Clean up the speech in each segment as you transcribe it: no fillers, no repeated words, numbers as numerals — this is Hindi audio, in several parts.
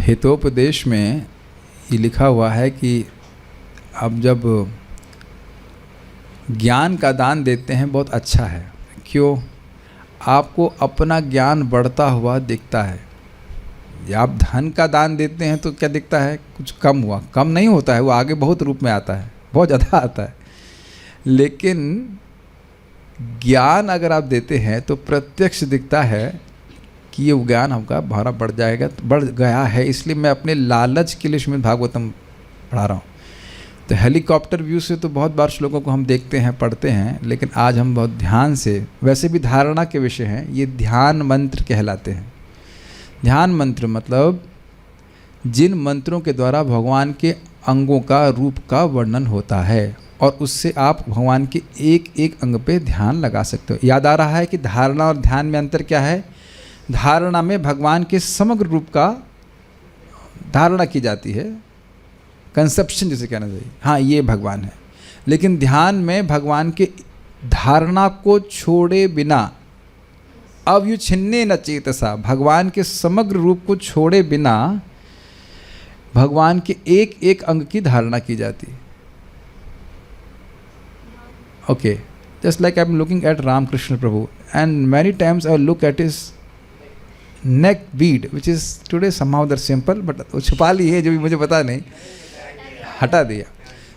हितोपदेश में ये लिखा हुआ है कि अब जब ज्ञान का दान देते हैं बहुत अच्छा है। क्यों? आपको अपना ज्ञान बढ़ता हुआ दिखता है। या आप धन का दान देते हैं तो क्या दिखता है? कुछ कम हुआ, कम नहीं होता है, वो आगे बहुत रूप में आता है, बहुत ज़्यादा आता है। लेकिन ज्ञान अगर आप देते हैं तो प्रत्यक्ष दिखता है कि ये ज्ञान हमका भारा बढ़ जाएगा, बढ़ गया है, इसलिए मैं अपने लालच के लिए श्रीमद् भागवतम पढ़ा रहा हूँ। तो हेलीकॉप्टर व्यू से तो बहुत बार श्लोकों को हम देखते हैं, पढ़ते हैं, लेकिन आज हम बहुत ध्यान से, वैसे भी धारणा के विषय हैं, ये ध्यान मंत्र कहलाते हैं। ध्यान मंत्र मतलब जिन मंत्रों के द्वारा भगवान के अंगों का, रूप का वर्णन होता है और उससे आप भगवान के एक एक अंग पे ध्यान लगा सकते हो। याद आ रहा है कि धारणा और ध्यान में अंतर क्या है? धारणा में भगवान के समग्र रूप का धारणा की जाती है, कंसेप्शन जिसे कहना चाहिए, हाँ ये भगवान है। लेकिन ध्यान में भगवान के धारणा को छोड़े बिना, अब यू छिन्ने न चेतसा, भगवान के समग्र रूप को छोड़े बिना भगवान के एक एक अंग की धारणा की जाती है। Okay, just like I am looking at Ramakrishna Prabhu and many times I look at his neck bead which is today somehow that simple, but वो छुपा ली है जो भी मुझे पता नहीं, हटा दिया।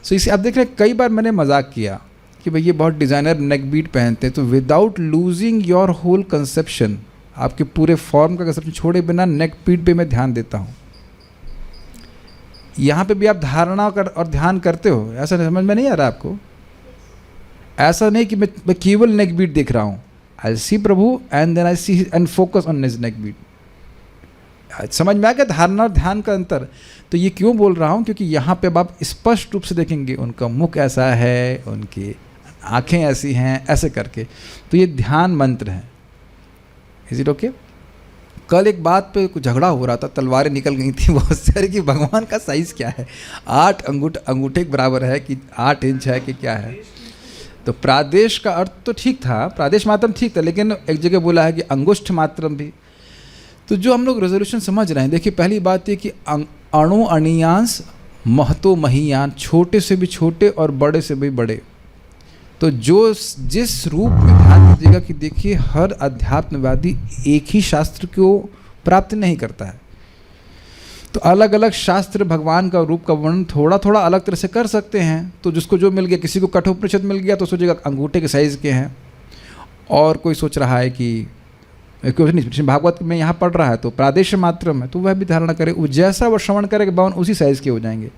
सो इसे आप देख रहे हैं, कई बार मैंने मजाक किया कि भाई ये बहुत डिज़ाइनर नेक बीड पहनते हैं, तो without losing your whole conception, आपके पूरे फॉर्म का कंसेप्शन छोड़े बिना नेक बीड पे मैं ध्यान देता हूँ। यहाँ पे भी आप धारणा कर और ध्यान करते हो, ऐसा समझ में नहीं आ रहा आपको? ऐसा नहीं कि मैं केवल नेक बीट देख रहा हूँ। आई सी प्रभु and then I see and focus on his neck beat. समझ में आ गया धारणा और ध्यान का अंतर? तो ये क्यों बोल रहा हूँ? क्योंकि यहाँ पे अब आप स्पष्ट रूप से देखेंगे उनका मुख ऐसा है, उनकी आँखें ऐसी हैं, ऐसे करके, तो ये ध्यान मंत्र हैं। Is it okay? कल एक बात पे कुछ झगड़ा हो रहा था, तलवारें निकल गई थी बहुत सारी कि भगवान का साइज़ क्या है, 8 अंगूठे के बराबर है कि 8 इंच है कि क्या है। तो प्रादेश का अर्थ तो ठीक था, प्रादेश मात्रम ठीक था, लेकिन एक जगह बोला है कि अंगुष्ठ मात्रम भी। तो जो हम लोग रेजोल्यूशन समझ रहे हैं, देखिए पहली बात ये कि अणु अणियांश महतो महीयान, छोटे से भी छोटे और बड़े से भी बड़े। तो जो जिस रूप में ध्यान दीजिएगा कि देखिए हर अध्यात्मवादी एक ही शास्त्र को प्राप्त नहीं करता है, तो अलग अलग शास्त्र भगवान का रूप का वर्णन थोड़ा थोड़ा अलग तरह से कर सकते हैं। तो जिसको जो मिल गया, किसी को कठोपनिषद मिल गया तो सोचेगा अंगूठे के साइज़ के हैं, और कोई सोच रहा है कि कुछ नहीं, भागवत में यहाँ पढ़ रहा है तो प्रादेश मात्र में, तो वह भी धारणा करे, वो जैसा वो श्रवण करेगा भगवान उसी साइज़ के हो जाएंगे।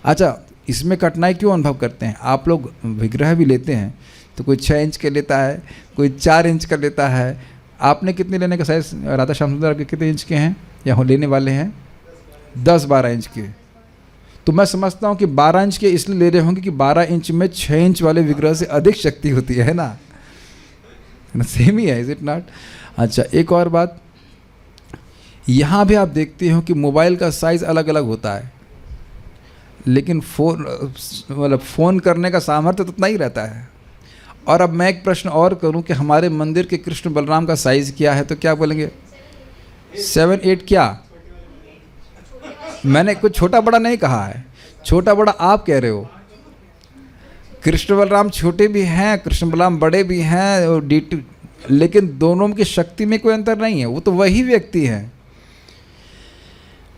अच्छा, इसमें कठिनाई क्यों अनुभव करते हैं? आप लोग विग्रह भी लेते हैं तो कोई 6 इंच का लेता है, कोई 4 इंच का लेता है। आपने कितने लेने का साइज़ राधा श्याम सुंदर के कितने इंच के हैं या लेने वाले हैं? 10-12 इंच के। तो मैं समझता हूँ कि 12 इंच के इसलिए ले रहे होंगे कि 12 इंच में 6 इंच वाले विग्रह से अधिक शक्ति होती है ना, सेम ही है, इज इट नॉट? अच्छा, एक और बात, यहाँ भी आप देखते हो कि मोबाइल का साइज़ अलग अलग होता है, लेकिन फ़ोन करने का सामर्थ्य तो उतना ही रहता है। और अब मैं एक प्रश्न और करूँ कि हमारे मंदिर के कृष्ण बलराम का साइज़ क्या है, तो क्या बोलेंगे? 7-8 क्या? मैंने कुछ छोटा बड़ा नहीं कहा है, छोटा बड़ा आप कह रहे हो। कृष्ण बलराम छोटे भी हैं, कृष्ण बलराम बड़े भी हैं, और DT, लेकिन दोनों की शक्ति में कोई अंतर नहीं है, वो तो वही व्यक्ति हैं।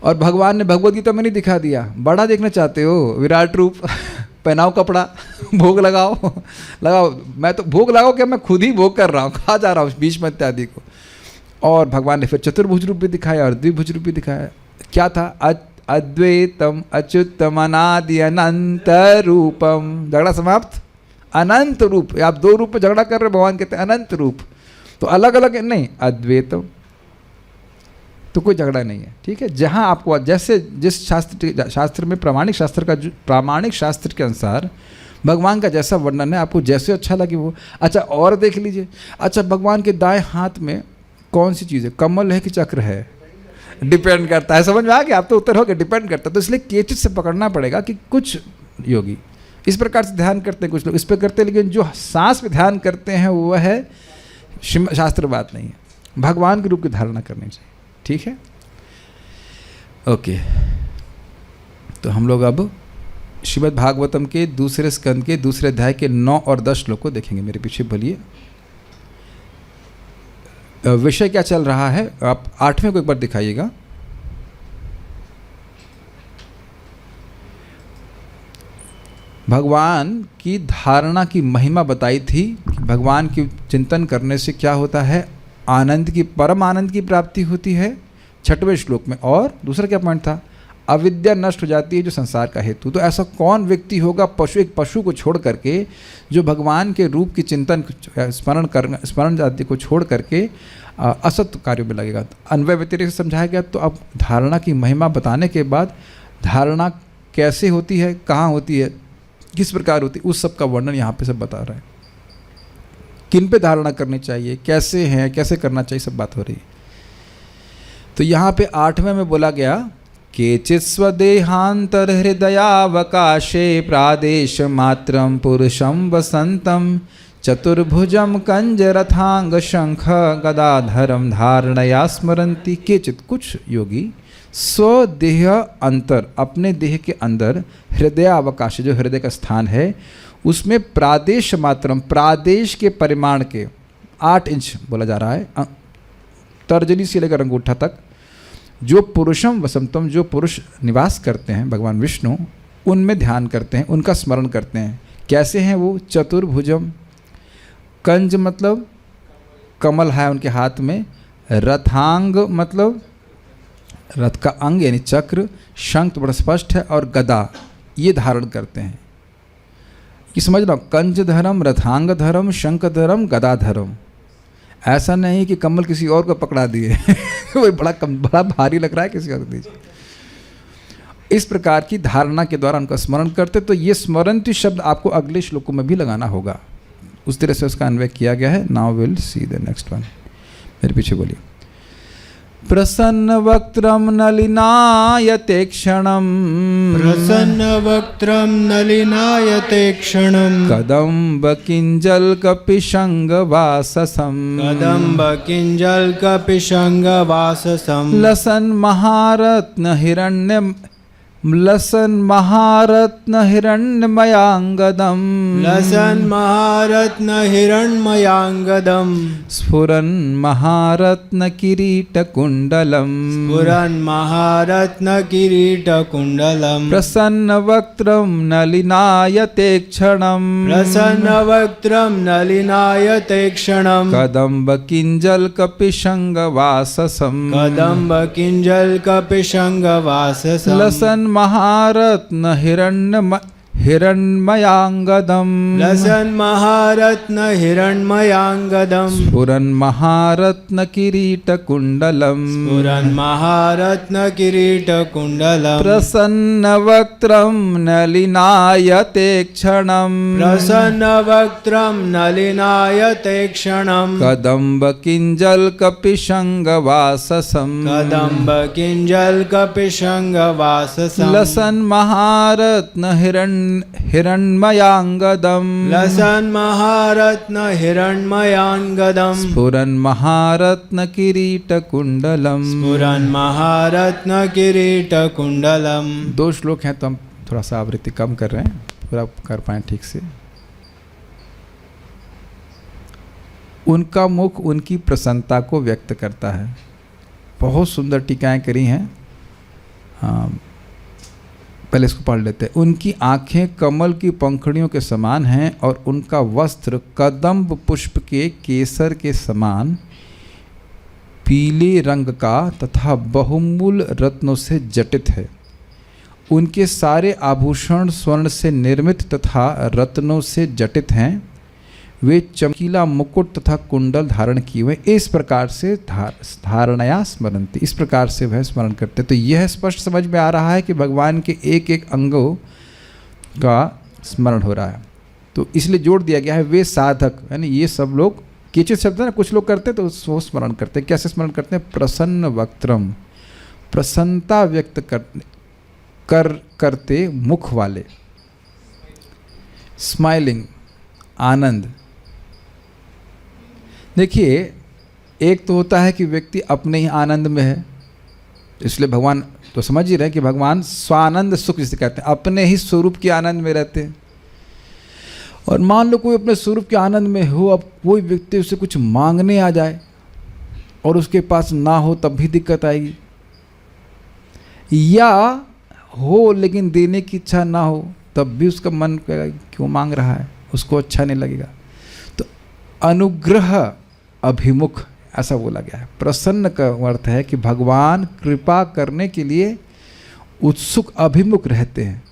और भगवान ने भगवद गीता में नहीं दिखा दिया? बड़ा देखना चाहते हो? विराट रूप पहनाओ कपड़ा, भोग लगाओ लगाओ। मैं तो भोग लगाओ क्या, मैं खुद ही भोग कर रहा हूँ, खा जा रहा हूँ भीष्म इत्यादि को। और भगवान ने फिर चतुर्भुज रूप भी दिखाया और द्विभुज रूप भी दिखाया। क्या था? अद्वैतम अच्युतम अनादि अनंत रूपम। झगड़ा समाप्त। अनंत रूप, आप 2 रूप में झगड़ा कर रहे, भगवान कहते हैं अनंत रूप। तो अलग अलग नहीं, अद्वैतम, तो कोई झगड़ा नहीं है, ठीक है। जहाँ आपको जैसे जिस शास्त्र में प्रामाणिक शास्त्र के अनुसार भगवान का जैसा वर्णन है, आपको जैसे अच्छा लगे वो। अच्छा, और देख लीजिए, अच्छा भगवान के दाएं हाथ में कौन सी चीज़ है, कमल है कि चक्र है? डिपेंड करता है। समझ में आ गया? आप तो उत्तर हो गया, डिपेंड करता है। तो इसलिए केचित से पकड़ना पड़ेगा कि कुछ योगी इस प्रकार से ध्यान करते हैं, कुछ लोग इस पर करते हैं, लेकिन जो सांस पे ध्यान करते हैं वह है शास्त्र बात नहीं है, भगवान के रूप की धारणा करनी चाहिए, ठीक है। ओके, तो हम लोग अब श्रीमद् भागवतम के दूसरे स्कंद के दूसरे अध्याय के 9 और 10 श्लोक को देखेंगे। मेरे पीछे बोलिए विषय क्या चल रहा है। आप 8वें को एक बार दिखाइएगा। भगवान की धारणा की महिमा बताई थी कि भगवान की चिंतन करने से क्या होता है, आनंद की, परम आनंद की प्राप्ति होती है 6वें श्लोक में। और दूसरा क्या पॉइंट था, अविद्या नष्ट हो जाती है जो संसार का हेतु। तो ऐसा कौन व्यक्ति होगा, एक पशु को छोड़ करके, जो भगवान के रूप की चिंतन स्मरण आदि को छोड़ करके असत कार्यों में लगेगा। अन्वय व्यतिरेक से समझाया गया। तो अब धारणा की महिमा बताने के बाद धारणा कैसे होती है, कहाँ होती है, किस प्रकार होती है, उस सब का वर्णन यहाँ पे सब बता रहा है। किन पे धारणा करनी चाहिए, कैसे हैं, कैसे करना चाहिए, सब बात हो रही है। तो यहाँ पे 8वें में बोला गया, केचित् स्वदेहांतर हृदयावकाशे प्रादेश मात्रम पुरुषम वसंतम चतुर्भुजम कंज रथांग शंख गदाधरम धारणया स्मरन्ति। केचित्, कुछ योगी, स्वदेह अंतर, अपने देह के अंदर, हृदयावकाश, जो हृदय का स्थान है, उसमें प्रादेश मात्रम, प्रादेश के परिमाण के 8 इंच बोला जा रहा है, तर्जनी से लेकर अंगूठा तक, जो पुरुषम वसंतम, जो पुरुष निवास करते हैं भगवान विष्णु, उनमें ध्यान करते हैं, उनका स्मरण करते हैं। कैसे हैं वो, चतुर्भुजम, कंज मतलब कमल है उनके हाथ में, रथांग मतलब रथ का अंग यानी चक्र, शंख तो बड़ा स्पष्ट है, और गदा ये धारण करते हैं। ये समझ लो, कंज धर्म, रथांग धर्म, शंख धर्म, गदा धर्म। ऐसा नहीं कि कमल किसी और को पकड़ा दिए वो बड़ा भारी लग रहा है, किसी और को दीजिए। इस प्रकार की धारणा के द्वारा उनका स्मरण करते। तो ये स्मरन्ति शब्द आपको अगले श्लोकों में भी लगाना होगा, उस तरह से उसका अन्वय किया गया है। Now will see the next one. मेरे पीछे बोलिए। प्रसन्न वक्त्रम नलिनायते क्षणम, प्रसन्न वक्त्रम नलिनायते क्षणम, कदम्ब किंजल कपिशंग वाससम, कदम्ब किंजल कपिशंग वाससम, लसन महारत्न हिरण्यम, लसन महारत्न हिरण्यमयांगदम, लसन महारत्न हिरण्मयांगदम, स्फुरन् महारत्न किरीट कुंडलम, स्फुरन् महारत्न किरीट कुंडलम, प्रसन्न वक्त्रम नलिनायते क्षणम, प्रसन्न वक्त्रम नलिनायते क्षणम, कदम्ब किंजल कपिशंग वाससम, कदम्ब किंजल कपिशंग वाससम, लसन महारत्न हिरण्मयांगदम, लसन महारत्न हिरण्मयांगदम, स्फुरन् महारत्न किरीट कुंडलम, स्फुरन् महारत्न किरीट कुंडलम, प्रसन्न वक्त्रम नलिनायते क्षणम, प्रसन्न वक्त्रम नलिनायते क्षणम, कदम्ब किंजल कपिशंग वाससम, कदम्ब किंजल कपिशंग वाससम, लसन महारत्न हिरण्मयांगदम, लसन महारत्न हिरण्मयांगदम, स्फुरन् महारत्न किरीट कुंडलम, स्फुरन् महारत्न किरीट कुंडलम। 2 श्लोक हैं तो हम थोड़ा सा आवृत्ति कम कर रहे हैं, पूरा कर पाएं ठीक से। उनका मुख उनकी प्रसन्नता को व्यक्त करता है। बहुत सुंदर टीकाएं करी हैं। पहले इसको पढ़ लेते हैं। उनकी आंखें कमल की पंखुड़ियों के समान हैं और उनका वस्त्र कदम्ब पुष्प के केसर के समान पीले रंग का तथा बहुमूल रत्नों से जटित है। उनके सारे आभूषण स्वर्ण से निर्मित तथा रत्नों से जटित हैं। वे चमकीला मुकुट तथा कुंडल धारण किए हुए इस प्रकार से धारणया स्मरन्ति, इस प्रकार से वह स्मरण करते। तो यह स्पष्ट समझ में आ रहा है कि भगवान के एक एक अंगों का स्मरण हो रहा है। तो इसलिए जोड़ दिया गया है वे साधक, यानी ये सब लोग, केचित शब्द है ना, कुछ लोग करते तो वो स्मरण करते। कैसे स्मरण करते हैं? प्रसन्न वक्त्रम, प्रसन्नता व्यक्त करते मुख वाले, स्माइलिंग, आनंद। देखिए, एक तो होता है कि व्यक्ति अपने ही आनंद में है, इसलिए भगवान तो समझ ही रहे कि भगवान स्वानंद सुख जिसे कहते हैं, अपने ही स्वरूप के आनंद में रहते हैं। और मान लो कोई अपने स्वरूप के आनंद में हो, अब कोई व्यक्ति उससे कुछ मांगने आ जाए और उसके पास ना हो तब भी दिक्कत आएगी, या हो लेकिन देने की इच्छा ना हो तब भी उसका मन कहेगा क्यों मांग रहा है, उसको अच्छा नहीं लगेगा। तो अनुग्रह अभिमुख ऐसा बोला गया है। प्रसन्न का अर्थ है कि भगवान कृपा करने के लिए उत्सुक अभिमुख रहते हैं।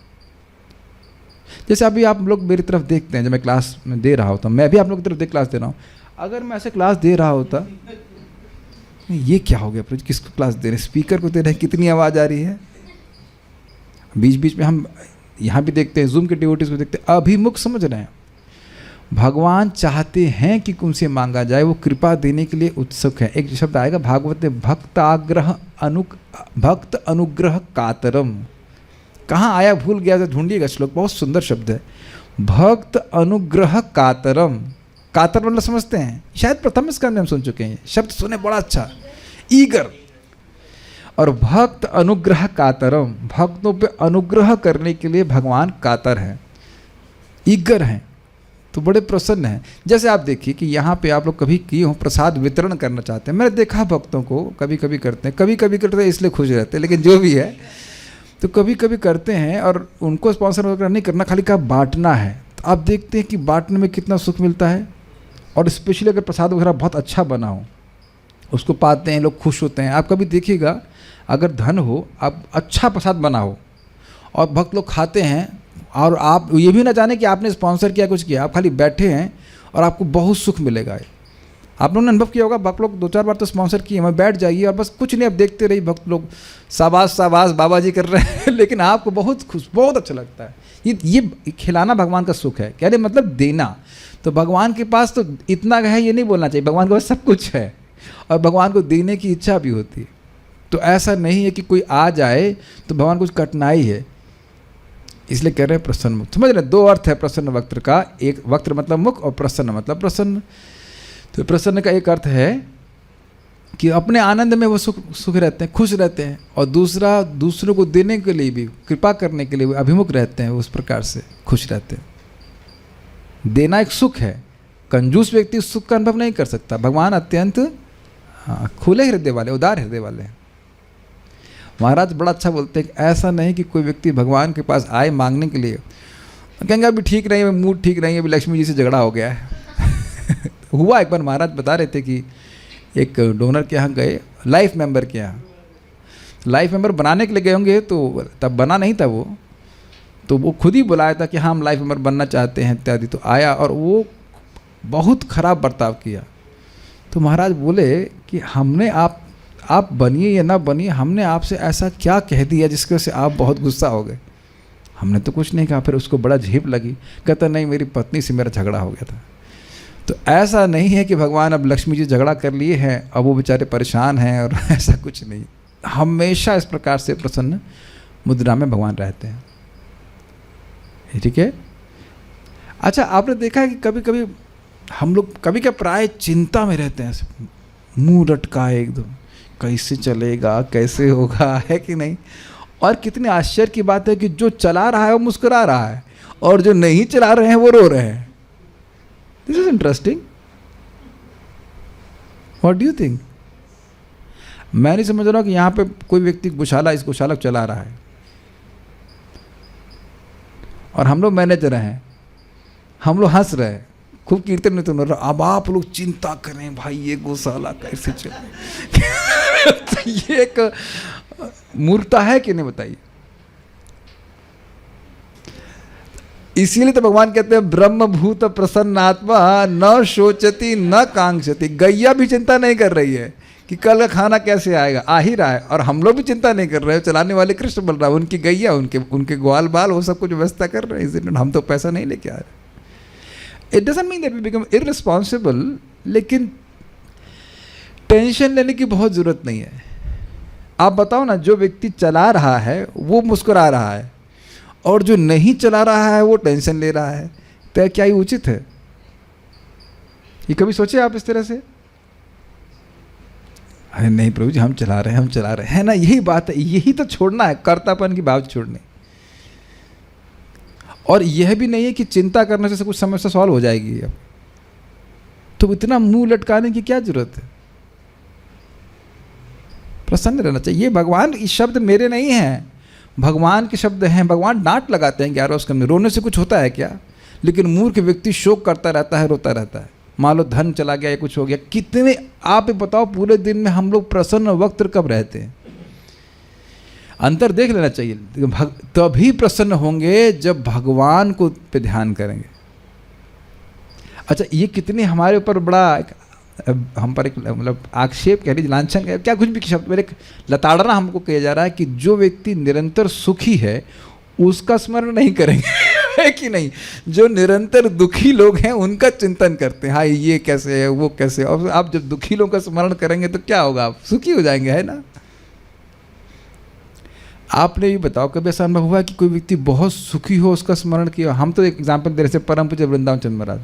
जैसे अभी आप लोग मेरी तरफ देखते हैं, जब मैं क्लास में दे रहा होता, मैं भी आप लोग की तरफ देख क्लास दे रहा हूँ, अगर मैं ऐसे क्लास दे रहा होता, ये क्या हो गया, किसको क्लास दे रहे, स्पीकर को दे रहे हैं, कितनी आवाज़ आ रही है। बीच बीच में हम यहाँ भी देखते हैं, जूम के डिवोटीज को देखते हैं, अभिमुख समझ रहे हैं। भगवान चाहते हैं कि उनसे मांगा जाए, वो कृपा देने के लिए उत्सुक है। एक शब्द आएगा भागवत में, भक्त अनुग्रह कातरम। कहाँ आया भूल गया, तो ढूंढिएगा श्लोक, बहुत सुंदर शब्द है, भक्त अनुग्रह कातरम। कातर मतलब समझते हैं, शायद प्रथम स्कंद में हम सुन चुके हैं, शब्द सुने बड़ा अच्छा, ईगर। और भक्त अनुग्रह कातरम, भक्तों पे अनुग्रह करने के लिए भगवान कातर हैं, ईगर हैं, तो बड़े प्रसन्न हैं। जैसे आप देखिए कि यहाँ पे आप लोग कभी किए हो प्रसाद वितरण करना चाहते हैं, मैंने देखा भक्तों को कभी कभी करते हैं, कभी कभी करते हैं इसलिए खुश रहते हैं, लेकिन जो भी है तो कभी कभी करते हैं, और उनको स्पॉन्सर वगैरह नहीं करना, खाली का बांटना है। तो आप देखते हैं कि बांटने में कितना सुख मिलता है। और स्पेशली अगर प्रसाद वगैरह बहुत अच्छा बना हो, उसको पाते हैं लोग, खुश होते हैं। आप कभी देखिएगा, अगर धन हो, आप अच्छा प्रसाद बना हो और भक्त लोग खाते हैं, और आप ये भी ना जाने कि आपने स्पॉन्सर किया, कुछ किया, आप खाली बैठे हैं और आपको बहुत सुख मिलेगा। आप लोगों ने अनुभव किया होगा, भक्त लोग 2-4 बार तो स्पॉन्सर किए, मैं बैठ जाइए और बस कुछ नहीं, अब देखते रहिए, भक्त लोग शाबाश शाबाश बाबा जी कर रहे हैं लेकिन आपको बहुत खुश, बहुत अच्छा लगता है। ये खिलाना भगवान का सुख है, कहने मतलब देना। तो भगवान के पास तो इतना है, ये नहीं बोलना चाहिए, भगवान के पास सब कुछ है और भगवान को देने की इच्छा भी होती है। तो ऐसा नहीं है कि कोई आ जाए तो भगवान कुछ कठिनाई है, इसलिए कह रहे हैं प्रसन्न मुख। समझ रहे, दो अर्थ है प्रसन्न वक्त्र का, एक वक्त्र मतलब मुख और प्रसन्न मतलब प्रसन्न। तो प्रसन्न का एक अर्थ है कि अपने आनंद में वो सुख रहते हैं, खुश रहते हैं, और दूसरा दूसरों को देने के लिए भी, कृपा करने के लिए अभिमुख रहते हैं, उस प्रकार से खुश रहते हैं। देना एक सुख है, कंजूस व्यक्ति उस सुख का अनुभव नहीं कर सकता। भगवान अत्यंत खुले हृदय वाले, उदार हृदय वाले हैं। महाराज बड़ा अच्छा बोलते हैं कि ऐसा नहीं कि कोई व्यक्ति भगवान के पास आए मांगने के लिए, कहेंगे अभी ठीक नहीं है, मूड ठीक नहीं है, अभी लक्ष्मी जी से झगड़ा हो गया है हुआ एक बार, महाराज बता रहे थे कि एक डोनर के यहाँ गए, लाइफ मेंबर के यहाँ, लाइफ मेंबर बनाने के लिए गए होंगे, तो तब बना नहीं था वो, तो वो खुद ही बुलाया था कि हाँ हम लाइफ मेंबर बनना चाहते हैं इत्यादि। तो आया और वो बहुत खराब बर्ताव किया। तो महाराज बोले कि हमने आप बनिए या ना बनिए, हमने आपसे ऐसा क्या कह दिया जिसकी वजह से आप बहुत गुस्सा हो गए? हमने तो कुछ नहीं कहा। फिर उसको बड़ा झेप लगी, कहता नहीं मेरी पत्नी से मेरा झगड़ा हो गया था। तो ऐसा नहीं है कि भगवान अब लक्ष्मी जी झगड़ा कर लिए हैं, अब वो बेचारे परेशान हैं, और ऐसा कुछ नहीं। हमेशा इस प्रकार से प्रसन्न मुद्रा में भगवान रहते हैं। ठीक है। अच्छा, आपने देखा है कि कभी कभी हम लोग कभी क्या प्राय चिंता में रहते हैं, मुंह रटका है एकदम, कैसे चलेगा, कैसे होगा, है कि नहीं? और कितने आश्चर्य की बात है कि जो चला रहा है वो मुस्कुरा रहा है, और जो नहीं चला रहे हैं वो रो रहे हैं। This is interesting. What do you think? मैं नहीं समझ रहा हूँ कि यहाँ पे कोई व्यक्ति गौशाला, इस गौशाला को चला रहा है, और हम लोग मैनेजर हैं, हम लोग हंस रहे हैं, खूब कीर्तन में तो न रहा। अब आप लोग चिंता करें भाई ये गौशाला कैसे चले तो ये एक मूर्खता है कि नहीं, बताइए। इसीलिए तो भगवान कहते हैं ब्रह्म भूत प्रसन्नात्मा न शोचती न कांक्षति। गैया भी चिंता नहीं कर रही है कि कल का खाना कैसे आएगा, आ ही रहा है, और हम लोग भी चिंता नहीं कर रहे हैं। चलाने वाले कृष्ण बलराम, उनकी गैया, उनके ग्वाल बाल, वो सब कुछ व्यवस्था कर रहे हैं, हम तो पैसा नहीं लेके आ रहे। It doesn't mean that we become irresponsible, लेकिन टेंशन लेने की बहुत ज़रूरत नहीं है। आप बताओ ना, जो व्यक्ति चला रहा है वो मुस्कुरा रहा है, और जो नहीं चला रहा है वो टेंशन ले रहा है, तो क्या ये उचित है? ये कभी सोचे आप इस तरह से? अरे नहीं प्रभु जी, हम चला रहे हैं ना, यही बात है, यही तो छोड़ना है, कर्तापन की भाव छोड़ने। और यह भी नहीं है कि चिंता करने से कुछ समस्या सॉल्व हो जाएगी। अब तो इतना मुंह लटकाने की क्या जरूरत है? प्रसन्न रहना चाहिए। ये भगवान ये शब्द मेरे नहीं हैं, भगवान के शब्द हैं। भगवान डांट लगाते हैं 11वें स्कंद में। रोने से कुछ होता है क्या? लेकिन मूर्ख व्यक्ति शोक करता रहता है, रोता रहता है। मान लो धन चला गया या कुछ हो गया, कितने आप बताओ पूरे दिन में हम लोग प्रसन्न वक्त कब रहते हैं? अंतर देख लेना चाहिए। तभी प्रसन्न होंगे जब भगवान को पे ध्यान करेंगे। अच्छा, ये कितने हमारे ऊपर बड़ा हम पर एक मतलब आक्षेप कह लीजिए, लांछन कह, क्या कुछ भी शब्द मेरे लताड़ना हमको किया जा रहा है कि जो व्यक्ति निरंतर सुखी है उसका स्मरण नहीं करेंगे है कि नहीं? जो निरंतर दुखी लोग हैं उनका चिंतन करते हैं, हाँ ये कैसे है, वो कैसे है। और आप जब दुखी लोगों का स्मरण करेंगे तो क्या होगा? आप सुखी हो जाएंगे, है ना? आपने भी बताओ कभी ऐसा अनुभव हुआ कि कोई व्यक्ति बहुत सुखी हो, उसका स्मरण किया? हम तो एक एग्जाम्पल दे रहे थे, परम पूज्य वृंदावन चंद्र महाराज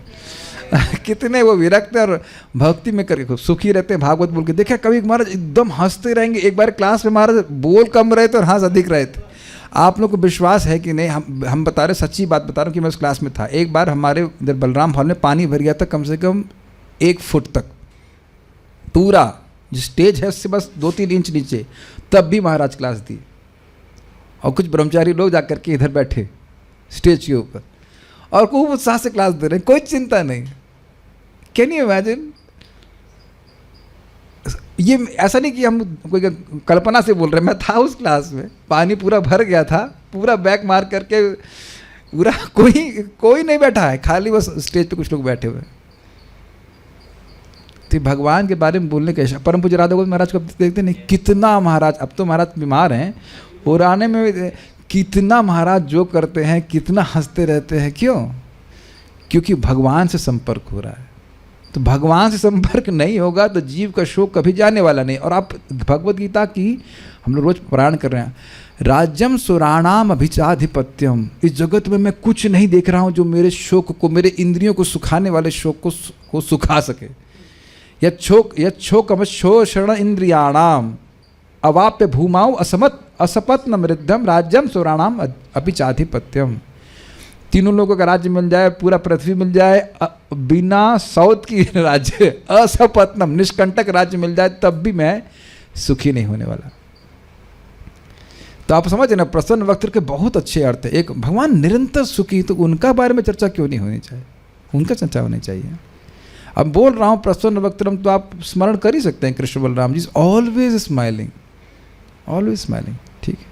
कितने वो विरक्त और भक्ति में करके खूब सुखी रहते हैं, भागवत बोल के। देखा कभी महाराज एकदम हंसते रहेंगे। एक बार क्लास में महाराज बोल कम रहे थे और हंस अधिक रहे थे। आप लोग को विश्वास है कि नहीं? हम बता रहे, सच्ची बात बता रहा हूँ कि मैं उस क्लास में था। एक बार हमारे इधर बलराम हॉल में पानी भर गया था, कम से कम 1 फुट तक, पूरा जो स्टेज है उससे बस 2-3 इंच नीचे। तब भी महाराज क्लास दी और कुछ ब्रह्मचारी लोग जाकर के इधर बैठे स्टेज के ऊपर और खूब उत्साह से क्लास दे रहे हैं, कोई चिंता नहीं। Can you imagine? ये ऐसा नहीं कि हम कोई कल्पना से बोल रहे हैं, मैं था उस क्लास में, पानी पूरा भर गया था, पूरा बैक मार करके पूरा कोई नहीं बैठा है, खाली बस स्टेज पे कुछ लोग बैठे हुए। तो भगवान के बारे में बोलने के परम पूज्य राधा गोविंद महाराज को देखते नहीं, कितना महाराज, अब तो महाराज बीमार हैं, पुराने में कितना महाराज जो करते हैं, कितना हंसते रहते हैं। क्यों? क्योंकि भगवान से संपर्क हो रहा है। तो भगवान से संपर्क नहीं होगा तो जीव का शोक कभी जाने वाला नहीं। और आप भगवत गीता की हम लोग रोज पारायण कर रहे हैं, राज्यम सुराणाम अभिचाधिपत्यम। इस जगत में मैं कुछ नहीं देख रहा हूँ जो मेरे शोक को, मेरे इंद्रियों को सुखाने वाले शोक को सुखा सके। यक्षोकमशोषण इंद्रियाणाम अवाप्य भूमाओ असपत्न मृद्धम राज्यम सुराणाम अभिचाधिपत्यम। तीनों लोगों का राज्य मिल जाए, पूरा पृथ्वी मिल जाए, बिना सौत की राज्य, असपत्नम निष्कंटक राज्य मिल जाए, तब भी मैं सुखी नहीं होने वाला। तो आप समझे ना, प्रसन्न वक्त के बहुत अच्छे अर्थ है। एक, भगवान निरंतर सुखी, तो उनका बारे में चर्चा क्यों नहीं होनी चाहिए? उनका चर्चा होनी चाहिए। अब बोल रहा हूँ प्रसन्न वक्तरम, तो आप स्मरण कर ही सकते हैं Krishna Balram ji, always smiling, always smiling. ठीक है,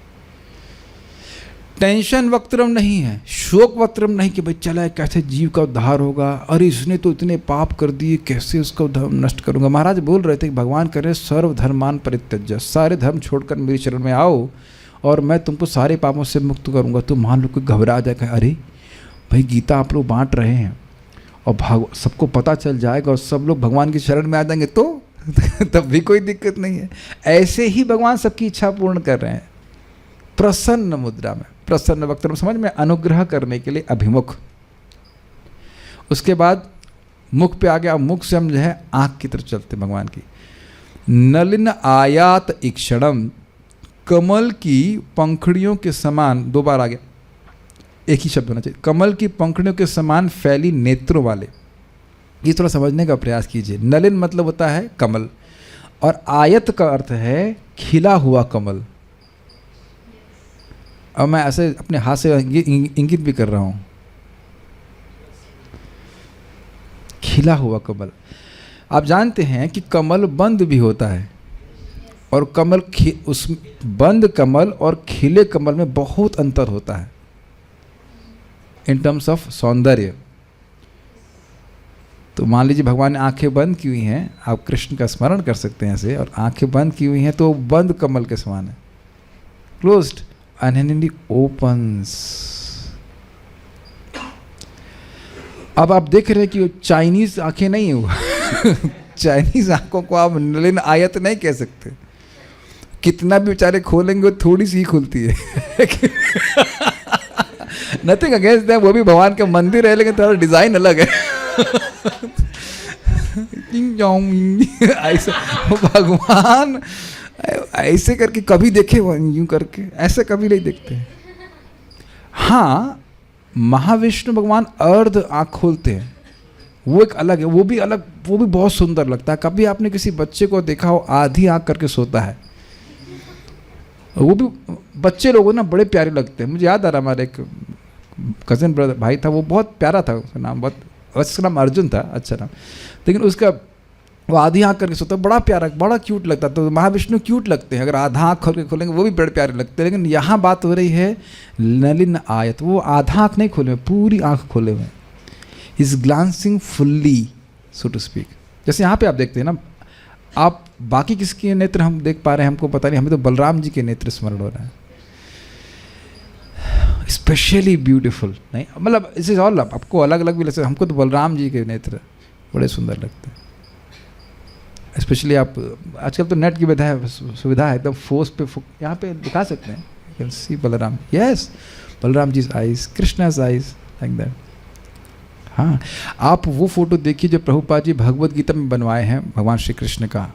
टेंशन वक्तरम नहीं है, शोक वक्तरम नहीं कि भाई चला कैसे जीव का उद्धार होगा, अरे इसने तो इतने पाप कर दिए, कैसे उसका धर्म नष्ट करूंगा। महाराज बोल रहे थे कि भगवान कह रहे सर्वधर्मान परित्यज्य, सारे धर्म छोड़कर मेरी शरण में आओ और मैं तुमको सारे पापों से मुक्त करूंगा। तो मान लो कोई घबरा जाए, अरे भाई गीता आप लोग बांट रहे हैं और सबको पता चल जाएगा और सब लोग भगवान की शरण में आ जाएंगे तो तब भी कोई दिक्कत नहीं है। ऐसे ही भगवान सबकी इच्छा पूर्ण कर रहे हैं प्रसन्न मुद्रा में, प्रसन्न वक्त में, समझ में, अनुग्रह करने के लिए अभिमुख। उसके बाद मुख पे आ गया, मुख से हम जो है आँख की तरफ चलते भगवान की। नलिन आयात इक्षणम, कमल की पंखड़ियों के समान, 2 बार आ गया, एक ही शब्द होना चाहिए, कमल की पंखड़ियों के समान फैली नेत्रों वाले। ये थोड़ा समझने का प्रयास कीजिए। नलिन मतलब होता है कमल, और आयत का अर्थ है खिला हुआ कमल। अब मैं ऐसे अपने हाथ से इंगित भी कर रहा हूँ, खिला हुआ कमल। आप जानते हैं कि कमल बंद भी होता है, और कमल उस बंद कमल और खिले कमल में बहुत अंतर होता है इन टर्म्स ऑफ सौंदर्य। तो मान लीजिए भगवान ने आंखें बंद की हुई हैं, आप कृष्ण का स्मरण कर सकते हैं ऐसे, और आंखें बंद की हुई हैं तो बंद कमल के समान है, क्लोज्ड and opens। अब आप देख रहे हैं कि वो चाइनीज आंखें नहीं है वो चाइनीज आंखों को आप नलिन आयत नहीं कह सकते, कितना भी बेचारे खोलेंगे वो थोड़ी सी ही खुलती है नथिंग अगेंस्ट दैट, वो भी भगवान का मंदिर है लेकिन थोड़ा डिजाइन अलग है ऐसे वो भगवान ऐसे करके कभी देखे वो यूं करके, ऐसे कभी नहीं देखते। हाँ, महाविष्णु भगवान अर्ध आँख खोलते हैं, वो एक अलग है, वो भी अलग, वो भी बहुत सुंदर लगता है। कभी आपने किसी बच्चे को देखा हो आधी आँख करके सोता है, वो भी बच्चे लोगों ना बड़े प्यारे लगते हैं। मुझे याद आ रहा, हमारे एक कज़न ब्रदर भाई था, वो बहुत प्यारा था, उसका नाम बहुत, उसका नाम अर्जुन था, अच्छा नाम, लेकिन उसका वो आधी आँख करके सोता, बड़ा प्यारा, बड़ा क्यूट लगता। तो महाविष्णु क्यूट लगते हैं, अगर आधा आँख खोल के खोलेंगे वो भी बड़े प्यारे लगते हैं। लेकिन यहाँ बात हो रही है नलिन आयत, वो आधा आँख नहीं खोले हुए, पूरी आँख खोले हुए, is glancing fully so to speak. जैसे यहाँ पे आप देखते हैं ना, आप बाकी किसके नेत्र हम देख पा रहे हैं हमको पता नहीं, हमें तो बलराम जी के नेत्र स्मरण हो रहा है, स्पेशली ब्यूटीफुल। नहीं मतलब इस इज ऑल, आपको अलग अलग भी लगता है, हमको तो बलराम जी के नेत्र बड़े सुंदर लगते हैं। स्पेशली आप आजकल तो नेट की सुविधा है, एकदम फोर्स पे यहाँ पे दिखा सकते हैं, you can see Balram, yes Balram ji eyes, Krishna's eyes, like that. हाँ, आप वो फोटो देखिए जो प्रभुपाद जी भगवत गीता में बनवाए हैं भगवान श्री कृष्ण का,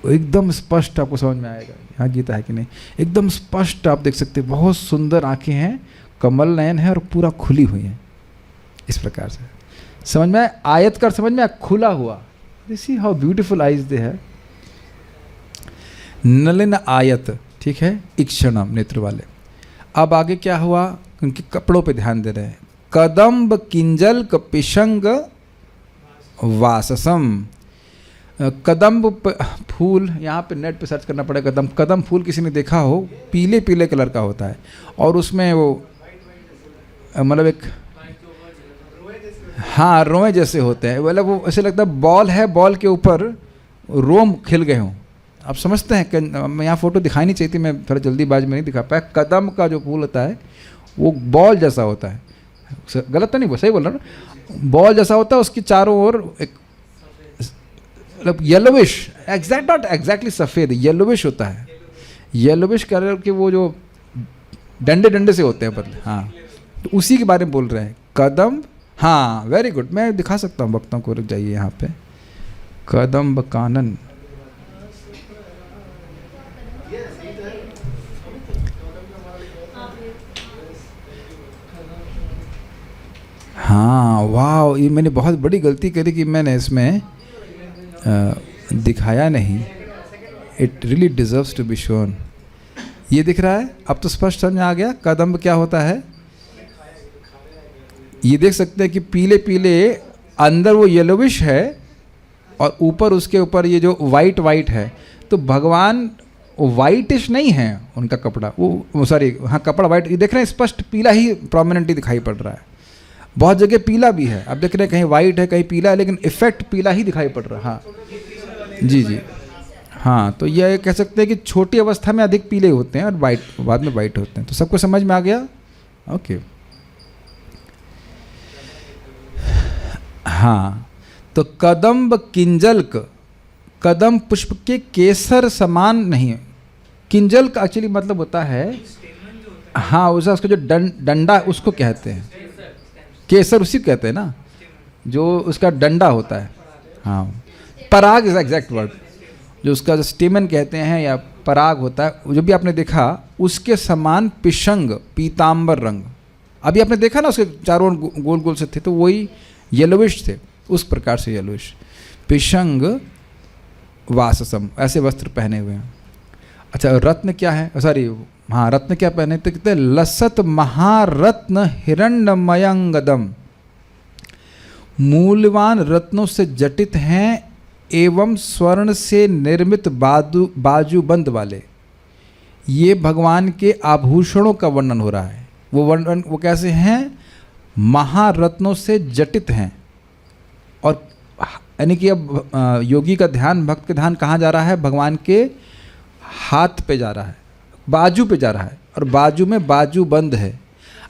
एकदम स्पष्ट आपको समझ में आएगा। यहाँ गीता है कि नहीं, एकदम स्पष्ट आप देख सकते हैं, बहुत सुंदर आंखें हैं, कमल नयन है और पूरा खुली हुई हैं, इस प्रकार से समझ में आयत कर, समझ में खुला हुआ। सी हाउ ब्यूटीफुल आइज दे है, नलिन आयत, ठीक है, इक्षणम नेत्र वाले। अब आगे क्या हुआ, उनके कपड़ों पे ध्यान दे रहे हैं। कदम्ब किंजल कपिशंग वाससम, कदम्ब फूल, यहाँ पे नेट पे सर्च करना पड़ेगा, कदम फूल किसी ने देखा हो, पीले पीले कलर का होता है, और उसमें वो मतलब एक, हाँ रोए जैसे होते हैं, मतलब वो ऐसे लगता है बॉल है, बॉल के ऊपर रोम खिल गए हों। आप समझते हैं कि मैं यहाँ फोटो दिखाई नहीं चाहिए थी, मैं थोड़ा जल्दीबाजी में नहीं दिखा पाया। कदम का जो फूल होता है वो बॉल जैसा होता है, गलत तो नहीं, वो सही बोल रहा ना, बॉल जैसा होता है, उसकी चारों ओर एक मतलब येलोविश, एग्जैक्ट नॉट एग्जैक्टली सफ़ेद, येलोविश होता है, येलोविश कलर के वो जो डंडे डंडे से होते हैं बदले, हाँ, तो उसी के बारे में बोल रहे हैं कदम। हाँ वेरी गुड, मैं दिखा सकता हूँ भक्तों को, रुक जाइए यहाँ पे, कदम्ब कानन, हाँ वाह, ये मैंने बहुत बड़ी गलती करी कि मैंने इसमें दिखाया नहीं, it really deserves to be shown. ये दिख रहा है, अब तो स्पष्ट समझ में आ गया कदम्ब क्या होता है। ये देख सकते हैं कि पीले पीले अंदर वो येलोविश है और ऊपर उसके ऊपर ये जो वाइट वाइट है, तो भगवान वाइटिश नहीं है उनका कपड़ा, वो सॉरी हाँ कपड़ा वाइट, ये देख रहे हैं स्पष्ट पीला ही प्रोमिनेंटली दिखाई पड़ रहा है, बहुत जगह पीला भी है, अब देख रहे हैं कहीं वाइट है कहीं पीला है, लेकिन इफेक्ट पीला ही दिखाई पड़ रहा है। हाँ जी जी, हाँ तो यह कह सकते हैं कि छोटी अवस्था में अधिक पीले होते हैं और वाइट बाद में वाइट होते हैं। तो सबको समझ में आ गया, ओके। हाँ, तो कदम्ब किंजल्क, कदम पुष्प के केसर समान नहीं, किंजल का एक्चुअली मतलब होता है, हाँ उसका जो डंडा उसको कहते हैं, केसर उसी को कहते हैं ना, जो उसका डंडा होता है। हाँ, पराग इज एग्जैक्ट वर्ड, जो उसका जो स्टेमन कहते हैं या पराग होता है, जो भी आपने देखा उसके समान पिशंग, पीतांबर रंग, अभी आपने देखा ना उसके चारों ओर गोल गोल से थे, तो वही येलोविश थे, उस प्रकार से येलोविश, पिशंग वाससम, ऐसे वस्त्र पहने हुए हैं। अच्छा रत्न क्या है, सॉरी हाँ रत्न क्या पहने, तो कहते हैं लसत महारत्न हिरण्यमयंगदम, मूल्यवान रत्नों से जटित हैं एवं स्वर्ण से निर्मित बाजूबंद वाले। ये भगवान के आभूषणों का वर्णन हो रहा है, वो वर्णन वो कैसे हैं, महारत्नों से जटित हैं, और यानी कि अब योगी का ध्यान, भक्त का ध्यान कहाँ जा रहा है, भगवान के हाथ पे जा रहा है, बाजू पे जा रहा है, और बाजू में बाजू बंद है।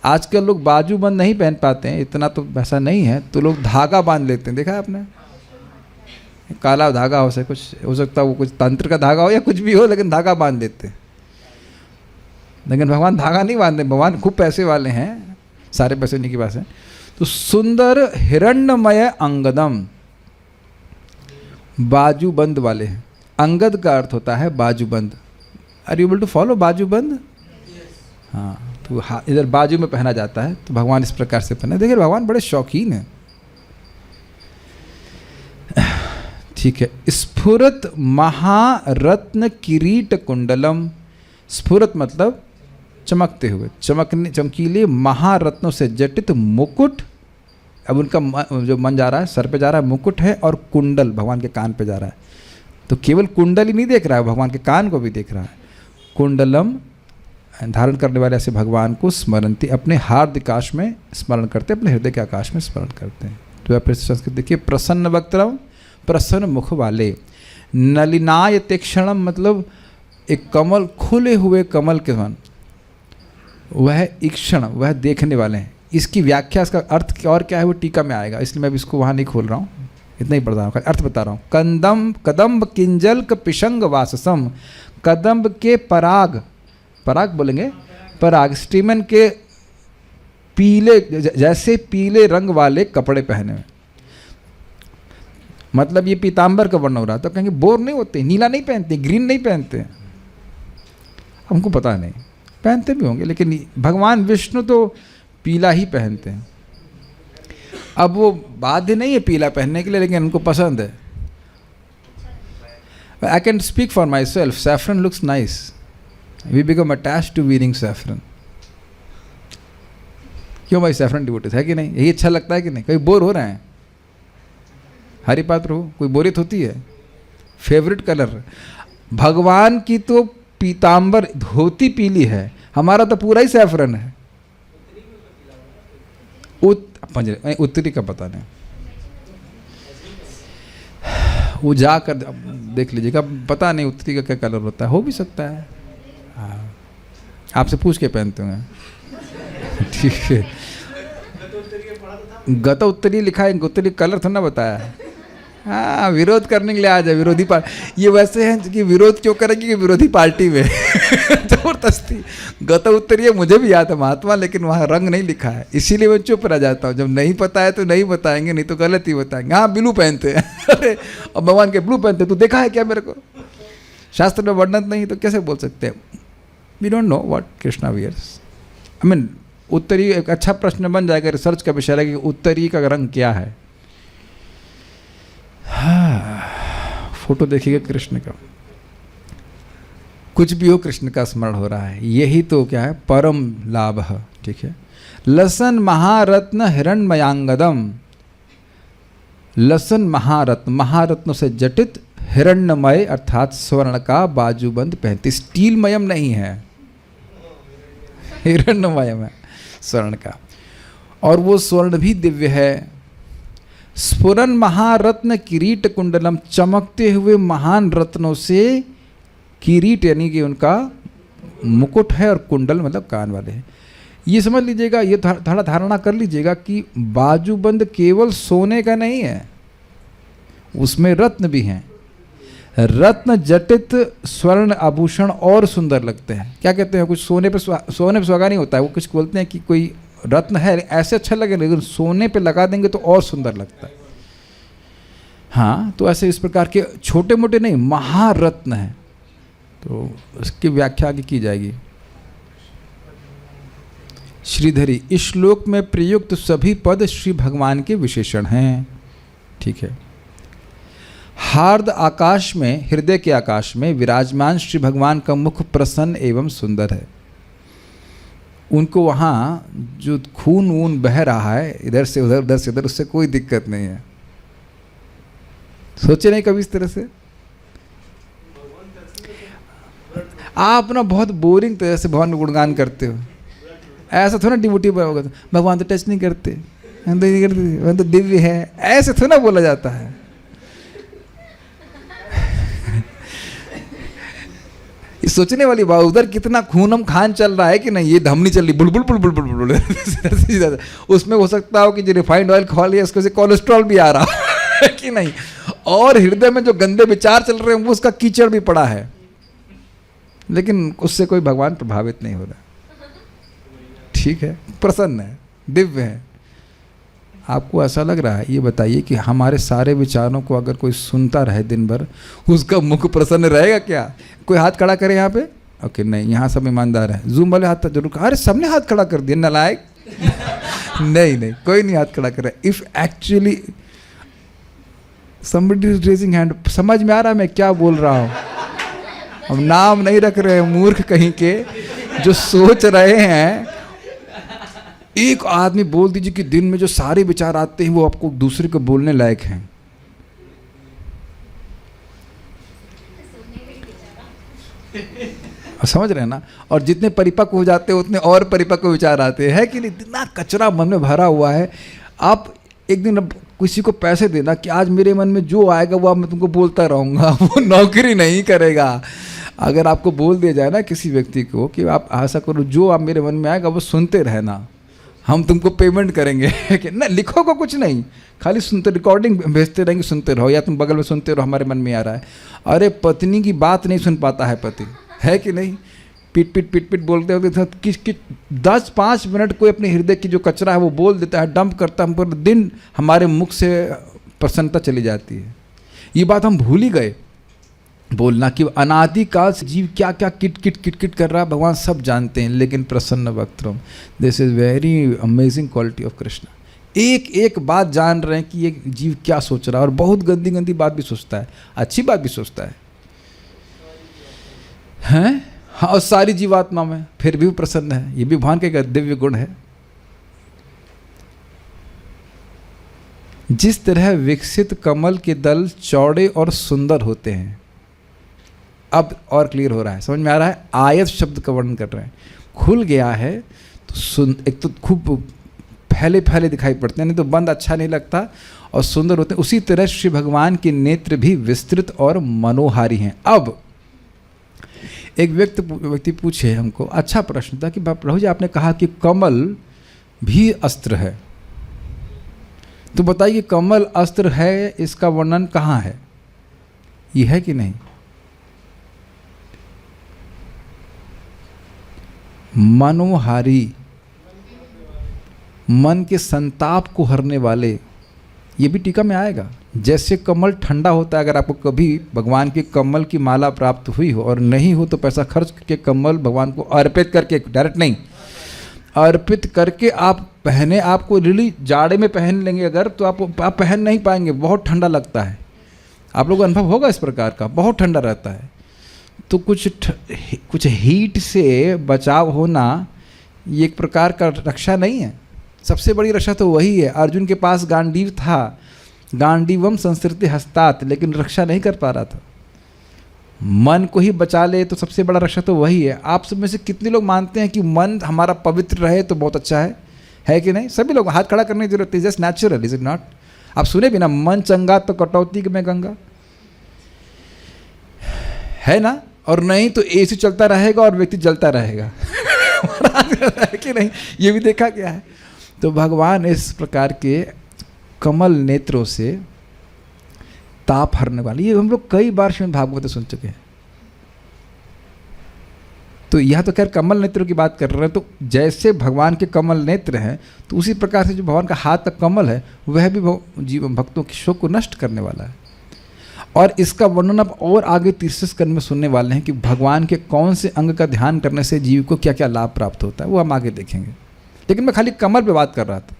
आजकल लोग बाजू बंद नहीं पहन पाते हैं, इतना तो ऐसा नहीं है, तो लोग धागा बांध लेते हैं, देखा है आपने, काला धागा हो से कुछ हो सकता है, वो कुछ तंत्र का धागा हो या कुछ भी हो, लेकिन धागा बांध लेते हैं। लेकिन भगवान धागा नहीं बांधते, भगवान खूब पैसे वाले हैं, सारे पैसे उन्हीं के पास हैं। तो सुंदर हिरण्यमय अंगदम, बाजूबंद वाले हैं। अंगद का अर्थ होता है बाजूबंद। Are you able to follow bajuband? हाँ, तो इधर बाजू में पहना जाता है, तो भगवान इस प्रकार से पहने। देखिए भगवान बड़े शौकीन हैं। ठीक है। स्फुरत महारत्न किरीट कुंडलम। स्फुरत मतलब चमकते हुए, चमकने चमकीले महारत्नों से जटित मुकुट। अब उनका जो मन जा रहा है, सर पे जा रहा है, मुकुट है, और कुंडल भगवान के कान पे जा रहा है। तो केवल कुंडल ही नहीं देख रहा है, भगवान के कान को भी देख रहा है। कुंडलम धारण करने वाले ऐसे भगवान को स्मरणती, अपने हार्दिकाश में स्मरण करते, अपने हृदय के आकाश में स्मरण करते हैं। तो फिर संस्कृत देखिए, प्रसन्न वक्त्रम, प्रसन्न मुख वाले। नलिनाय तीक्ष्णम मतलब एक कमल, खुले हुए कमल के समान। वह ईक्षण, वह देखने वाले हैं। इसकी व्याख्या, इसका अर्थ और क्या है वो टीका में आएगा, इसलिए मैं अब इसको वहाँ नहीं खोल रहा हूँ, इतना ही पढ़ रहा हूँ, अर्थ बता रहा हूँ। कदम्ब किंजल पिशंग वाससम। कदम्ब के पराग, पराग बोलेंगे, पराग स्टीमन के पीले, जैसे पीले रंग वाले कपड़े पहने हुए। मतलब ये पीताम्बर का वर्ण हो रहा, तो कहेंगे बोर नहीं होते, नीला नहीं पहनते, ग्रीन नहीं पहनते, हमको पता नहीं, पहनते भी होंगे, लेकिन भगवान विष्णु तो पीला ही पहनते हैं। अब वो बाध्य नहीं है पीला पहनने के लिए, लेकिन उनको पसंद है। I can speak for myself, saffron looks nice, we become attached to wearing saffron. क्यों भाई, सैफरन डिवोटीज है कि नहीं? यही अच्छा लगता है कि नहीं? कभी बोर हो रहे हैं? हरिपाद प्रभु, कोई बोरियत होती है? फेवरेट कलर भगवान की तो पीताम्बर, धोती पीली है, हमारा तो पूरा ही सैफरन है। उत्तरी का पता नहीं, वो जाकर देख लीजिएगा, पता नहीं उत्तरी का क्या कलर होता है, हो भी सकता है। हाँ, आपसे पूछ के पहनते होंगे। ठीक है, गत उत्तरी लिखा है, उत्तरी कलर थोड़ा ना बताया। हाँ, विरोध करने के लिए आ जाए विरोधी पार्टी। ये वैसे हैं कि विरोध क्यों करेंगे कि विरोधी पार्टी में जबरदस्ती। गत उत्तरीय मुझे भी याद है महात्मा, लेकिन वहाँ रंग नहीं लिखा है, इसीलिए मैं चुप रह जाता हूँ। जब नहीं पता है तो नहीं बताएंगे, नहीं तो गलत ही बताएंगे। हाँ, ब्लू पहनते हैं। अरे, और भगवान के ब्लू पहनते, तू देखा है क्या मेरे को? शास्त्र में वर्णन नहीं तो कैसे बोल सकते हैं? We don't know what Krishna wears. I mean, उत्तरी एक अच्छा प्रश्न बन जाएगा, रिसर्च का विषय है कि उत्तरी का रंग क्या है। हाँ, फोटो देखिएगा कृष्ण का, कुछ भी हो कृष्ण का स्मरण हो रहा है, यही तो क्या है परम लाभ है। ठीक है। लसन महारत्न हिरण्मयांगदम। लसन महारत्न, महारत्नों से जटित, हिरण्यमय अर्थात स्वर्ण का बाजूबंद पहनते। स्टीलमयम नहीं है, हिरण्यमयम है स्वर्ण का, और वो स्वर्ण भी दिव्य है। स्फुरन महारत्न किरीट कुंडलम। चमकते हुए महान रत्नों से किरीट यानी कि उनका मुकुट है, और कुंडल मतलब कान वाले हैं। ये समझ लीजिएगा, ये थोड़ा धारणा कर लीजिएगा कि बाजूबंद केवल सोने का नहीं है, उसमें रत्न भी हैं। रत्न जटित स्वर्ण आभूषण और सुंदर लगते हैं। क्या कहते हैं, कुछ सोने पे सुहागा नहीं होता है, वो कुछ बोलते हैं कि कोई रत्न है ऐसे अच्छा लगे, लेकिन सोने पे लगा देंगे तो और सुंदर लगता है। हाँ, तो ऐसे इस प्रकार के छोटे मोटे नहीं, महारत्न है, तो उसकी व्याख्या आगे की जाएगी। श्रीधरी, इस श्लोक में प्रयुक्त सभी पद श्री भगवान के विशेषण हैं। ठीक है। हार्द आकाश में, हृदय के आकाश में विराजमान श्री भगवान का मुख प्रसन्न एवं सुंदर है। उनको वहाँ जो खून वून बह रहा है इधर से उधर, उधर से इधर, उससे कोई दिक्कत नहीं है। सोचे नहीं कभी इस तरह से? आप ना बहुत बोरिंग तरह से भगवान का गुणगान करते हो, ऐसा थोड़ा डिवोटी होगा भगवान तो टच नहीं करते, भगवान तो दिव्य है, ऐसे थोड़ा बोला जाता है। सोचने वाली बात, उधर कितना खूनम खान चल रहा है कि नहीं, ये धमनी चल रही बुलबुल बुलबुल बुलबुल। उसमें हो सकता हो कि जो रिफाइंड ऑयल खा लिया उसको से कोलेस्ट्रॉल भी आ रहा है कि नहीं, और हृदय में जो गंदे विचार चल रहे हैं वो उसका कीचड़ भी पड़ा है, लेकिन उससे कोई भगवान प्रभावित नहीं हो रहा। ठीक है, प्रसन्न है, दिव्य है। आपको ऐसा लग रहा है? ये बताइए कि हमारे सारे विचारों को अगर कोई सुनता रहे दिन भर, उसका मुख प्रसन्न रहेगा क्या? कोई हाथ खड़ा करे यहाँ पे? ओके, नहीं, यहाँ सब ईमानदार हैं। जूम वाले हाथ जरूर, अरे सबने हाथ खड़ा कर दिया, नालायक। नहीं नहीं, कोई नहीं हाथ खड़ा कर रहा है। If actually somebody is raising hand, समझ में आ रहा है मैं क्या बोल रहा हूँ? हम नाम नहीं रख रहे हैं, मूर्ख कहीं के जो सोच रहे हैं। एक आदमी बोल दीजिए कि दिन में जो सारे विचार आते हैं वो आपको दूसरे को बोलने लायक हैं। समझ रहे हैं ना? और जितने परिपक्व हो जाते हैं उतने और परिपक्व विचार आते हैं, है कि नहीं? इतना कचरा मन में भरा हुआ है। आप एक दिन अब किसी को पैसे देना कि आज मेरे मन में जो आएगा वो मैं तुमको बोलता रहूँगा, वो नौकरी नहीं करेगा। अगर आपको बोल दिया जाए ना किसी व्यक्ति को कि आप ऐसा करो, जो आप मेरे मन में आएगा वो सुनते रहना, हम तुमको पेमेंट करेंगे कि ना, लिखोगे कुछ नहीं, खाली सुनते, रिकॉर्डिंग भेजते रहेंगे, सुनते रहो, या तुम बगल में सुनते रहो, हमारे मन में आ रहा है। अरे पत्नी की बात नहीं सुन पाता है पति, है कि नहीं? पिट पिट पिट पिट बोलते होते किस 10-5 मिनट कोई अपने हृदय की जो कचरा है वो बोल देता है, डंप करता है, हम पूरे दिन हमारे मुख से प्रसन्नता चली जाती है। ये बात हम भूल ही गए बोलना कि अनादिकाल से जीव क्या क्या किट किट किट किट कर रहा है भगवान सब जानते हैं, लेकिन प्रसन्न वक्त्रम, this is very amazing quality of Krishna. एक एक बात जान रहे हैं कि ये जीव क्या सोच रहा है, और बहुत गंदी गंदी बात भी सोचता है, अच्छी बात भी सोचता है, हैं? हाँ, और सारी जीवात्मा में फिर भी प्रसन्न है। ये भी भगवान का एक दिव्य गुण है। जिस तरह विकसित कमल के दल चौड़े और सुंदर होते हैं, अब और क्लियर हो रहा है, समझ में आ रहा है? आयत शब्द का वर्णन कर रहे हैं, खुल गया है तो एक तो खूब फैले फैले दिखाई पड़ते हैं, नहीं तो बंद अच्छा नहीं लगता, और सुंदर होते हैं। उसी तरह श्री भगवान के नेत्र भी विस्तृत और मनोहारी हैं। अब एक व्यक्ति पूछे हमको, अच्छा प्रश्न था कि प्रभु जी आपने कहा कि कमल भी अस्त्र है, तो बताइए कमल अस्त्र है, इसका वर्णन कहाँ है? ये है कि नहीं? मनोहारी, मन के संताप को हरने वाले, ये भी टीका में आएगा। जैसे कमल ठंडा होता है, अगर आपको कभी भगवान के कमल की माला प्राप्त हुई हो और नहीं हो तो पैसा खर्च करके कमल भगवान को अर्पित करके, डायरेक्ट नहीं, अर्पित करके आप पहने, आपको रियली जाड़े में पहन लेंगे अगर, तो आप पहन नहीं पाएंगे, बहुत ठंडा लगता है। आप लोगों को अनुभव होगा इस प्रकार का, बहुत ठंडा रहता है। तो कुछ हीट से बचाव होना ये एक प्रकार का रक्षा नहीं है। सबसे बड़ी रक्षा तो वही है। अर्जुन के पास गांडीव था, गांडीवम संस्कृति हस्तात, लेकिन रक्षा नहीं कर पा रहा था। मन को ही बचा ले तो सबसे बड़ा रक्षा तो वही है। आप सब में से कितने लोग मानते हैं कि मन हमारा पवित्र रहे तो बहुत अच्छा है कि नहीं? सभी लोग हाथ खड़ा करने की जरूरत है, just natural, is it not? आप सुने भी ना, मन चंगा तो कटौती में गंगा, है ना? और नहीं तो एसी चलता रहेगा और व्यक्ति जलता रहेगा है कि नहीं? ये भी देखा गया है। तो भगवान इस प्रकार के कमल नेत्रों से ताप हरने वाले, ये हम लोग कई बार श्रीमद् भागवत सुन चुके हैं। तो यह तो खैर कमल नेत्रों की बात कर रहे हैं, तो जैसे भगवान के कमल नेत्र हैं, तो उसी प्रकार से जो भगवान का हाथ का कमल है वह भी जीवन भक्तों के शोक को नष्ट करने वाला है। और इसका वर्णन अब और आगे तीसरे स्कंद में सुनने वाले हैं कि भगवान के कौन से अंग का ध्यान करने से जीव को क्या क्या लाभ प्राप्त होता है, वो हम आगे देखेंगे। लेकिन मैं खाली कमल पे बात कर रहा था।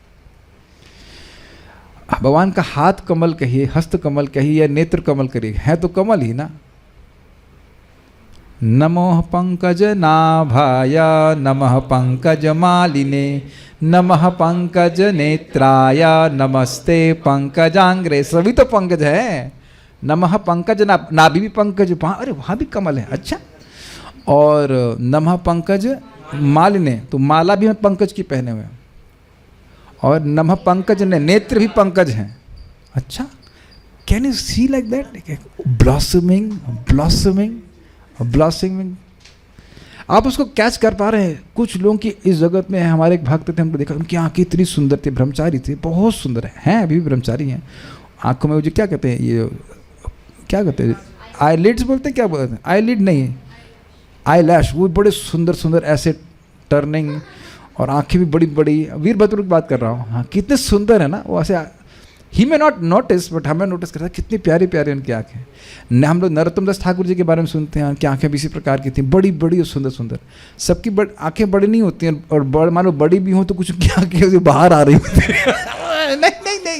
भगवान का हाथ कमल कहिए, हस्त कमल कहिए या नेत्र कमल करिए, है तो कमल ही ना। नमः पंकज नाभाय नमः पंकज मालिने नमः पंकज नेत्राय नमस्ते पंकजांग्रे, सभी तो पंकज है। नमः पंकज नाभि भी पंकज, वहाँ, अरे वहाँ भी कमल है, अच्छा। और नमः पंकज मालिने, तो माला भी पंकज की पहने हुए, और नमः पंकज ने, नेत्र भी पंकज हैं, अच्छा। Can you see like that? Blossoming blossoming blossoming, आप उसको कैच कर पा रहे हैं? कुछ लोगों की इस जगत में, हमारे एक भक्त थे, हमको देखा, उनकी आंखें इतनी सुंदर थी, ब्रह्मचारी थे, बहुत सुंदर हैं, अभी भी ब्रह्मचारी हैं। आंखों में वो जो क्या कहते हैं, ये क्या कहते हैं, आईलिड्स बोलते हैं, क्या बोलते हैं, आईलिड नहीं, आई लैश, वो बड़े सुंदर सुंदर ऐसे टर्निंग, और आंखें भी बड़ी बड़ी, वीरभद्र की बात कर रहा हूँ, हाँ कितने सुंदर है ना वो, ऐसे ही में नॉट नोटिस बट हमें नोटिस करता है कितनी प्यारी प्यारी उनकी आंखें। न हम लोग नरोत्तम दास ठाकुर जी के बारे में सुनते हैं, उनकी आंखें भी इसी प्रकार की थी, बड़ी बड़ी और सुंदर सुंदर। सबकी आंखें बड़ी नहीं होती हैं, और मान लो बड़ी भी हों तो कुछ उनकी आंखें बाहर आ रही होती हैं।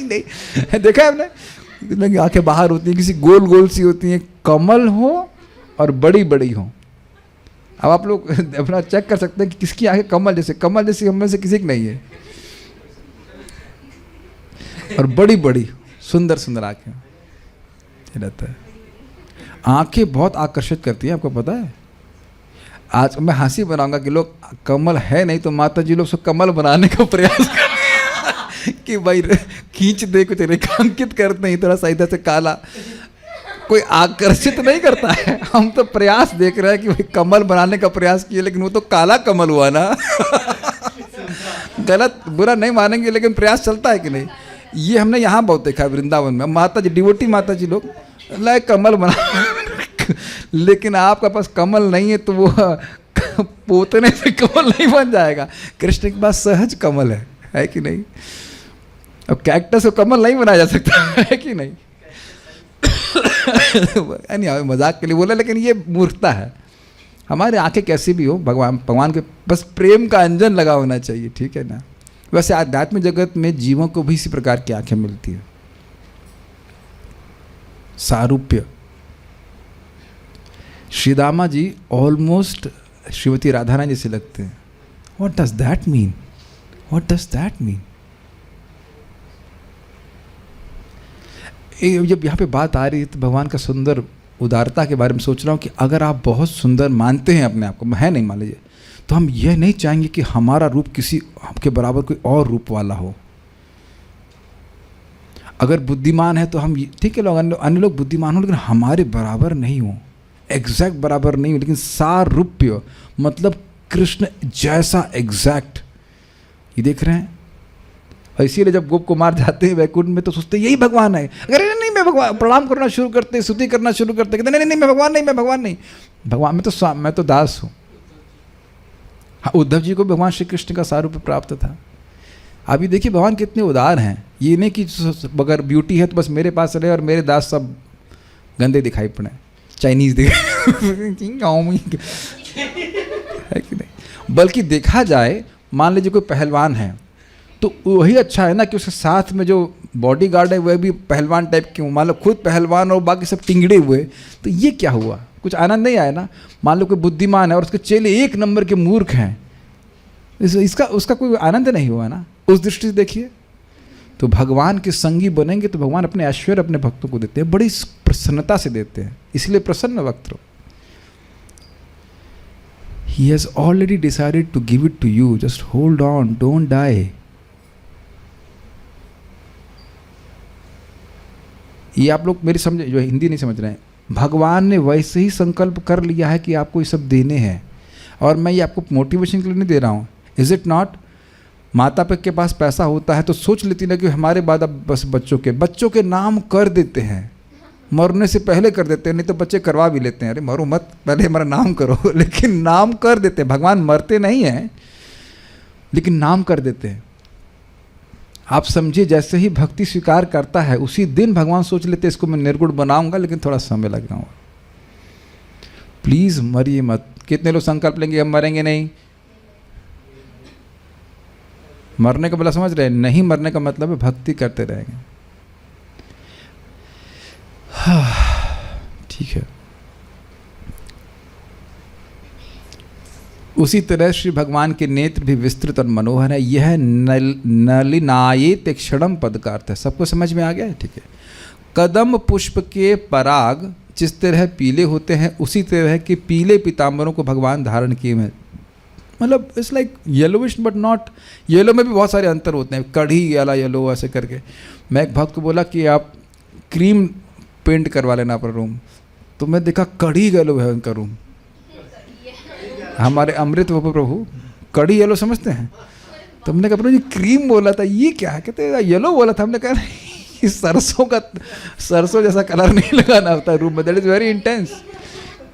नहीं देखा है आपने, आंखें बाहर होती हैं, किसी गोल गोल सी होती हैं, कमल हो और बड़ी बड़ी हो। अब आप लोग अपना चेक कर सकते हैं कि किसकी आंखें कमल जैसी हम में से किसी की नहीं है, और बड़ी बड़ी सुंदर सुंदर आंखें रहता है। आंखें बहुत आकर्षित करती हैं, आपको पता है। आज मैं हंसी बनाऊंगा कि लोग कमल है नहीं तो माता जी लोग उसको कमल बनाने का प्रयास कर कि भाई खींच दे, कुछ रेखांकित करते हैं थोड़ा सा इधर से काला, कोई आकर्षित नहीं करता है। हम तो प्रयास देख रहे हैं कि भाई कमल बनाने का प्रयास किए, लेकिन वो तो काला कमल हुआ ना। गलत बुरा नहीं मानेंगे, लेकिन प्रयास चलता है कि नहीं। ये हमने यहाँ बहुत देखा वृंदावन में, माता जी डिवोटी माता जी लोग लाए कमल बना लेकिन आपका पास कमल नहीं है तो वो पोतने से कमल नहीं बन जाएगा। कृष्ण के पास सहज कमल है कि नहीं। अब कैक्टस को कमल नहीं बनाया जा सकता है कि नहीं। नहीं मजाक के लिए बोला, लेकिन ये मूर्खता है। हमारी आंखें कैसी भी हो, भगवान के बस प्रेम का अंजन लगा होना चाहिए, ठीक है ना। वैसे आध्यात्मिक जगत में जीवों को भी इसी प्रकार की आंखें मिलती है, सारूप्य। श्रीदामा जी ऑलमोस्ट श्रीमती राधा रानी जैसे लगते हैं। What does that mean? What does that mean? जब यहाँ पे बात आ रही है तो भगवान का सुंदर उदारता के बारे में सोच रहा हूँ कि अगर आप बहुत सुंदर मानते हैं अपने आप को, है नहीं मान लीजिए, तो हम यह नहीं चाहेंगे कि हमारा रूप किसी आपके बराबर कोई और रूप वाला हो। अगर बुद्धिमान है तो हम, ठीक है, लोग अन्य लोग बुद्धिमान हो लेकिन हमारे बराबर नहीं हो, एग्जैक्ट बराबर नहीं हो, लेकिन सारूप्य मतलब कृष्ण जैसा एग्जैक्ट। ये देख रहे हैं। और इसीलिए जब गोप कुमार जाते हैं वैकुंठ में तो सोचते यही भगवान है। अगर नहीं मैं भगवान, प्रणाम करना शुरू करते, स्तुति करना शुरू करते, कहते नहीं मैं भगवान नहीं, मैं भगवान नहीं, भगवान मैं तो दास हूँ। हाँ, उद्धव जी को भगवान श्री कृष्ण का सारूप प्राप्त था। अभी देखिए भगवान कितने उदार हैं। ये नहीं कि अगर ब्यूटी है तो बस मेरे पास रहे और मेरे दास सब गंदे दिखाई पड़े, चाइनीज दिखाई है कि नहीं। बल्कि देखा जाए, मान लीजिए कोई पहलवान है तो वही अच्छा है ना कि उसके साथ में जो बॉडी गार्ड है वह भी पहलवान टाइप के हो। मान लो खुद पहलवान और बाकी सब टिंगड़े हुए, तो ये क्या हुआ, कुछ आनंद नहीं आया ना। मान लो कोई बुद्धिमान है और उसके चेले एक नंबर के मूर्ख हैं, इसका उसका कोई आनंद नहीं हुआ ना। उस दृष्टि से देखिए, तो भगवान के संगी बनेंगे तो भगवान अपने ऐश्वर्य अपने भक्तों को देते हैं, बड़ी प्रसन्नता से देते हैं, इसलिए प्रसन्न वक्त रहो। He has already decided to give it to you. Just hold on, don't die. ये आप लोग मेरी समझ, जो हिंदी नहीं समझ रहे हैं, भगवान ने वैसे ही संकल्प कर लिया है कि आपको ये सब देने हैं, और मैं ये आपको मोटिवेशन के लिए नहीं दे रहा हूँ। Is it not? माता पिता के पास पैसा होता है तो सोच लेती ना कि हमारे बाद अब बस बच्चों के नाम कर देते हैं, मरने से पहले कर देते हैं, नहीं तो बच्चे करवा भी लेते हैं, अरे मरो मत, पहले हमारा नाम करो। लेकिन नाम कर देते हैं। भगवान मरते नहीं हैं लेकिन नाम कर देते हैं। आप समझिए, जैसे ही भक्ति स्वीकार करता है उसी दिन भगवान सोच लेते हैं इसको मैं निर्गुण बनाऊंगा, लेकिन थोड़ा समय लगेगा। प्लीज मरिए मत। कितने लोग संकल्प लेंगे हम मरेंगे नहीं? मरने का मतलब समझ रहे हैं? नहीं मरने का मतलब है भक्ति करते रहेंगे। ठीक है। उसी तरह श्री भगवान के नेत्र भी विस्तृत और मनोहर है। यह नलिनायित एक क्षणम पद का अर्थ है। सबको समझ में आ गया है? ठीक है। कदम पुष्प के पराग जिस तरह पीले होते हैं, उसी तरह के पीले पीताम्बरों को भगवान धारण किए हैं। मतलब it's like yellowish but not yellow. में भी बहुत सारे अंतर होते हैं, कढ़ी वाला येलो ऐसे करके। मैं एक भक्त को बोला कि आप क्रीम पेंट करवा लेना अपना रूम, तो मैं देखा कढ़ी येलो है उनका रूम। हमारे अमृत प्रभु कढ़ी येलो समझते हैं, तो हमने कहा प्रभु जी क्रीम बोला था, ये क्या है? कहते येलो बोला था। हमने कहा सरसों जैसा कलर नहीं लगाना होता रूम में, that is very intense.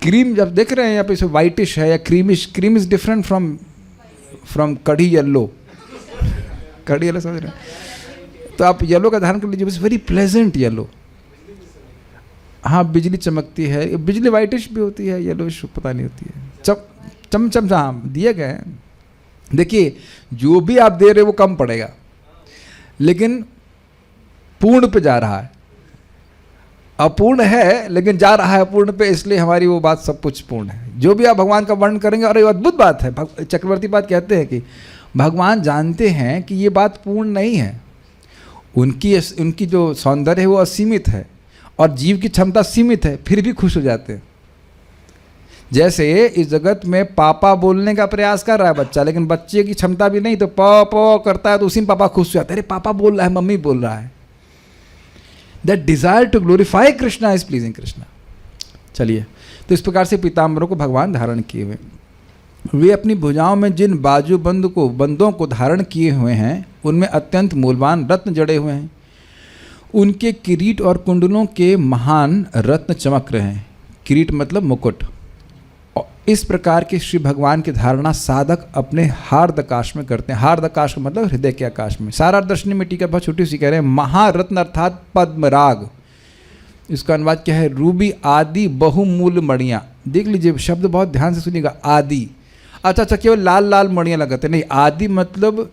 Cream जब देख रहे हैं यहाँ पे वाइटिश है या creamish, cream is different from from kadhi yellow, kadhi yellow समझ रहे हैं? तो आप येलो का धारण कर लीजिए, बस वेरी प्लेजेंट येलो। हाँ बिजली चमकती है, बिजली वाइटिश भी होती है, येलोइश पता नहीं होती है, चम हाँ दिए गए हैं। देखिए जो भी आप दे रहे हो वो कम पड़ेगा, लेकिन पूर्ण पे जा रहा है। अपूर्ण है लेकिन जा रहा है पूर्ण पे, इसलिए हमारी वो बात सब कुछ पूर्ण है। जो भी आप भगवान का वर्णन करेंगे, और ये अद्भुत बात है, चक्रवर्ती बात कहते हैं कि भगवान जानते हैं कि ये बात पूर्ण नहीं है, उनकी जो सौंदर्य है वो असीमित है और जीव की क्षमता सीमित है, फिर भी खुश हो जाते हैं। जैसे इस जगत में पापा बोलने का प्रयास कर रहा है बच्चा, लेकिन बच्चे की क्षमता भी नहीं, तो प करता है, तो उसी में पापा खुश हो जाते हैं, अरे पापा बोल रहा है, मम्मी बोल रहा है। That desire to glorify Krishna is pleasing Krishna. चलिए, तो इस प्रकार से पीताम्बरों को भगवान धारण किए हुए, वे अपनी भुजाओं में जिन बंदों को धारण किए हुए हैं, उनमें अत्यंत मूल्यवान रत्न जड़े हुए हैं। उनके किरीट और कुंडलों के महान रत्न चमक रहे हैं। किरीट मतलब मुकुट। और इस प्रकार के श्री भगवान की धारणा साधक अपने हार्द आकाश में करते हैं। हार्द आकाश का मतलब हृदय के आकाश में। सारा दर्शनी में टीका बहुत छोटी सी कह रहे हैं, महारत्न अर्थात पद्मराग। इसका अनुवाद क्या है? रूबी आदि बहुमूल्य मणियाँ। देख लीजिए शब्द बहुत ध्यान से सुनिएगा, आदि। अच्छा, केवल लाल लाल मणियाँ लगाते नहीं, आदि मतलब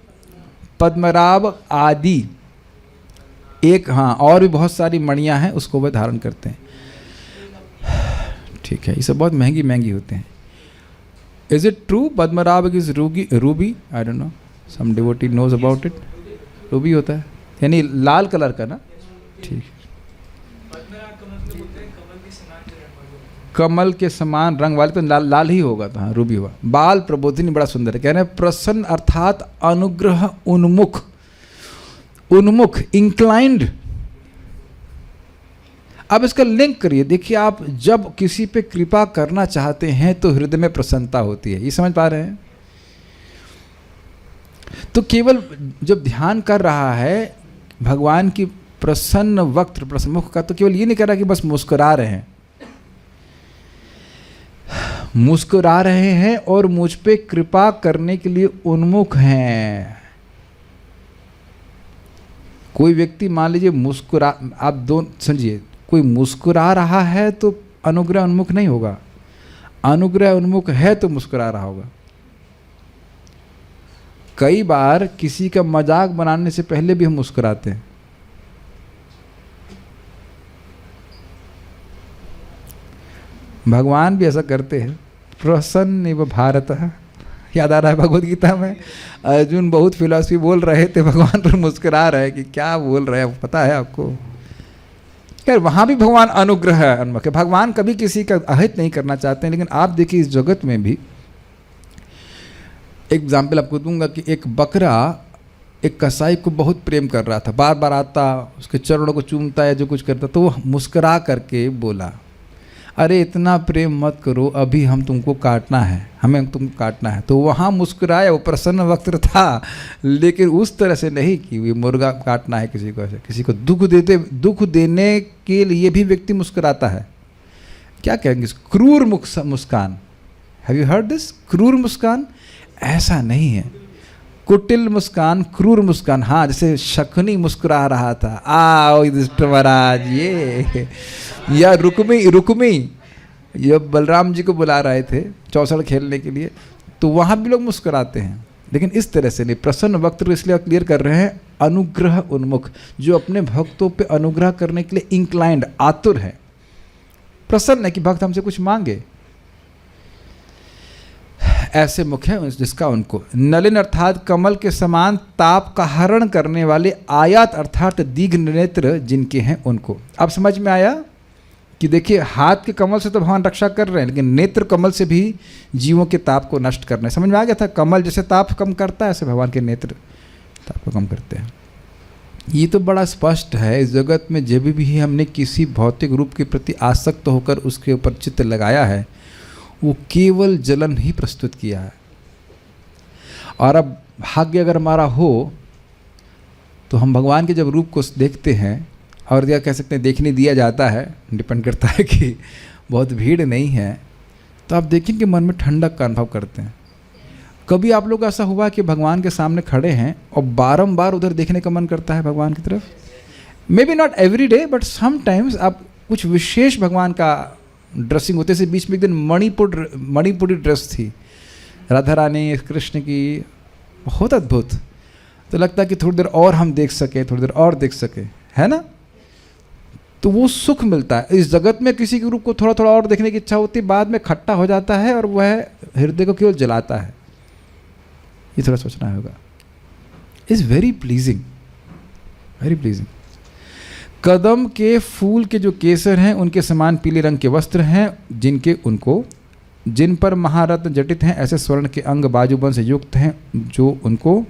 पद्मराग आदि एक, हाँ, और भी बहुत सारी मणियाँ हैं, उसको वह धारण करते हैं। ठीक है, ये सब बहुत महंगी महंगी होते हैं। इज इट ट्रू पद्मराग is ruby? I don't know, some devotee knows about it. Ruby होता है यानी लाल कलर का ना? ठीक है, कमल के समान रंग वाले, तो लाल लाल ही होगा, तो हाँ रूबी हुआ। बाल प्रबोधिनी बड़ा सुंदर है, कह रहे हैं प्रसन्न अर्थात अनुग्रह उन्मुख, उन्मुख इंक्लाइंड। अब इसका लिंक करिए, देखिए आप जब किसी पे कृपा करना चाहते हैं तो हृदय में प्रसन्नता होती है, ये समझ पा रहे हैं? तो केवल जब ध्यान कर रहा है भगवान की प्रसन्न वक्त्र प्रसन्न मुख का, तो केवल ये नहीं कर रहा कि बस मुस्कुरा रहे हैं, मुस्कुरा रहे हैं और मुझ पे कृपा करने के लिए उन्मुख हैं। कोई व्यक्ति मान लीजिए मुस्कुरा, आप दोनों समझिए, कोई मुस्कुरा रहा है तो अनुग्रह उन्मुख नहीं होगा, अनुग्रह उन्मुख है तो मुस्कुरा रहा होगा। कई बार किसी का मजाक बनाने से पहले भी हम मुस्कुराते हैं। भगवान भी ऐसा करते हैं। प्रसन्न इव भारत, याद आ रहा है भगवद गीता में अर्जुन बहुत फिलॉसफी बोल रहे थे, भगवान पर मुस्कुरा रहे कि क्या बोल रहे हैं, पता है आपको? यार वहाँ भी भगवान अनुग्रह है, उन्मुख है। भगवान कभी किसी का अहित नहीं करना चाहते हैं। लेकिन आप देखिए इस जगत में भी, एक एग्जाम्पल आपको दूंगा कि एक बकरा एक कसाई को बहुत प्रेम कर रहा था, बार बार आता, उसके चरणों को चूमता है, जो कुछ करता, तो वो मुस्कुरा करके बोला, अरे इतना प्रेम मत करो, अभी हम तुमको काटना है, हमें तुमको काटना है। तो वहाँ मुस्कुराया, वो प्रसन्न वक्त्र था, लेकिन उस तरह से नहीं कि ये मुर्गा काटना है किसी को, ऐसे किसी को दुख देने के लिए भी व्यक्ति मुस्कुराता है। क्या कहेंगे? क्रूर मुस्कान। Have you heard this? क्रूर मुस्कान? ऐसा नहीं है, कुटिल मुस्कान, क्रूर मुस्कान। हाँ, जैसे शकुनी मुस्कुरा रहा था, आओ युधिष्ठिर ये, या रुक्मी ये बलराम जी को बुला रहे थे चौसड़ खेलने के लिए, तो वहाँ भी लोग मुस्कुराते हैं, लेकिन इस तरह से नहीं। प्रसन्न वक्त्र इसलिए क्लियर कर रहे हैं, अनुग्रह उन्मुख, जो अपने भक्तों पे अनुग्रह करने के लिए इंक्लाइंड, आतुर है, प्रसन्न है कि भक्त हमसे कुछ मांगे। ऐसे मुख है जिसका उनको। नलिन अर्थात कमल के समान ताप का हरण करने वाले, आयात अर्थात दीर्घ नेत्र जिनके हैं उनको। अब समझ में आया कि देखिए हाथ के कमल से तो भगवान रक्षा कर रहे हैं, लेकिन नेत्र कमल से भी जीवों के ताप को नष्ट करना है। समझ में आ गया था? कमल जैसे ताप कम करता है, ऐसे भगवान के नेत्र ताप को कम करते हैं। ये तो बड़ा स्पष्ट है। इस जगत में जब भी हमने किसी भौतिक रूप के प्रति आसक्त होकर उसके ऊपर चित्त लगाया है, वो केवल जलन ही प्रस्तुत किया है। और अब भाग्य अगर हमारा हो तो हम भगवान के जब रूप को देखते हैं, और या कह सकते हैं देखने दिया जाता है, डिपेंड करता है कि बहुत भीड़ नहीं है, तो आप देखेंगे मन में ठंडक का अनुभव करते हैं। कभी आप लोग ऐसा हुआ कि भगवान के सामने खड़े हैं और बारंबार उधर देखने का मन करता है भगवान की तरफ? May be not every day but sometimes आप कुछ विशेष भगवान का ड्रेसिंग होते से बीच में एक दिन मणिपुरी ड्रेस थी राधा रानी कृष्ण की, बहुत अद्भुत। तो लगता है कि थोड़ी देर और हम देख सके, थोड़ी देर और देख सके, है ना? तो वो सुख मिलता है। इस जगत में किसी के रूप को थोड़ा थोड़ा और देखने की इच्छा होती है, बाद में खट्टा हो जाता है और वह हृदय को केवल जलाता है। ये थोड़ा सोचना होगा। Is very pleasing, very pleasing. कदम के फूल के जो केसर हैं उनके समान पीले रंग के वस्त्र हैं, जिन पर महारत्न जटित हैं, ऐसे स्वर्ण के अंग बाजूबंद से युक्त हैं जो उनको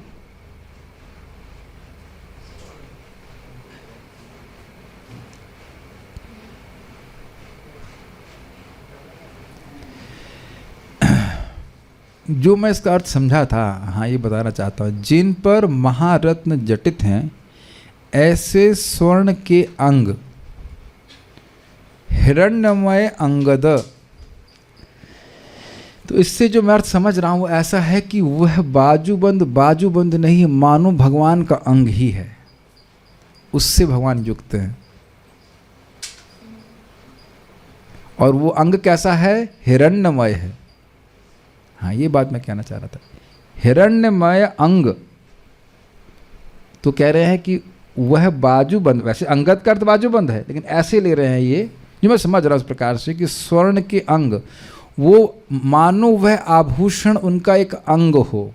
जो मैं इसका अर्थ समझा था, हाँ ये बताना चाहता हूँ। जिन पर महारत्न जटित हैं ऐसे स्वर्ण के अंग, हिरण्यमय अंगद। तो इससे जो मैं अर्थ समझ रहा हूँ वो ऐसा है कि वह बाजूबंद नहीं, मानो भगवान का अंग ही है, उससे भगवान युक्त हैं। और वो अंग कैसा है? हिरण्यमय है। हाँ ये बात मैं कहना चाह रहा था, हिरण्यमय अंग। तो कह रहे हैं कि वह बाजूबंद, वैसे अंगद का अर्थ बाजूबंद है, लेकिन ऐसे ले रहे हैं ये, जो मैं समझ रहा हूँ इस प्रकार से कि स्वर्ण के अंग, वो मानो वह आभूषण उनका एक अंग हो,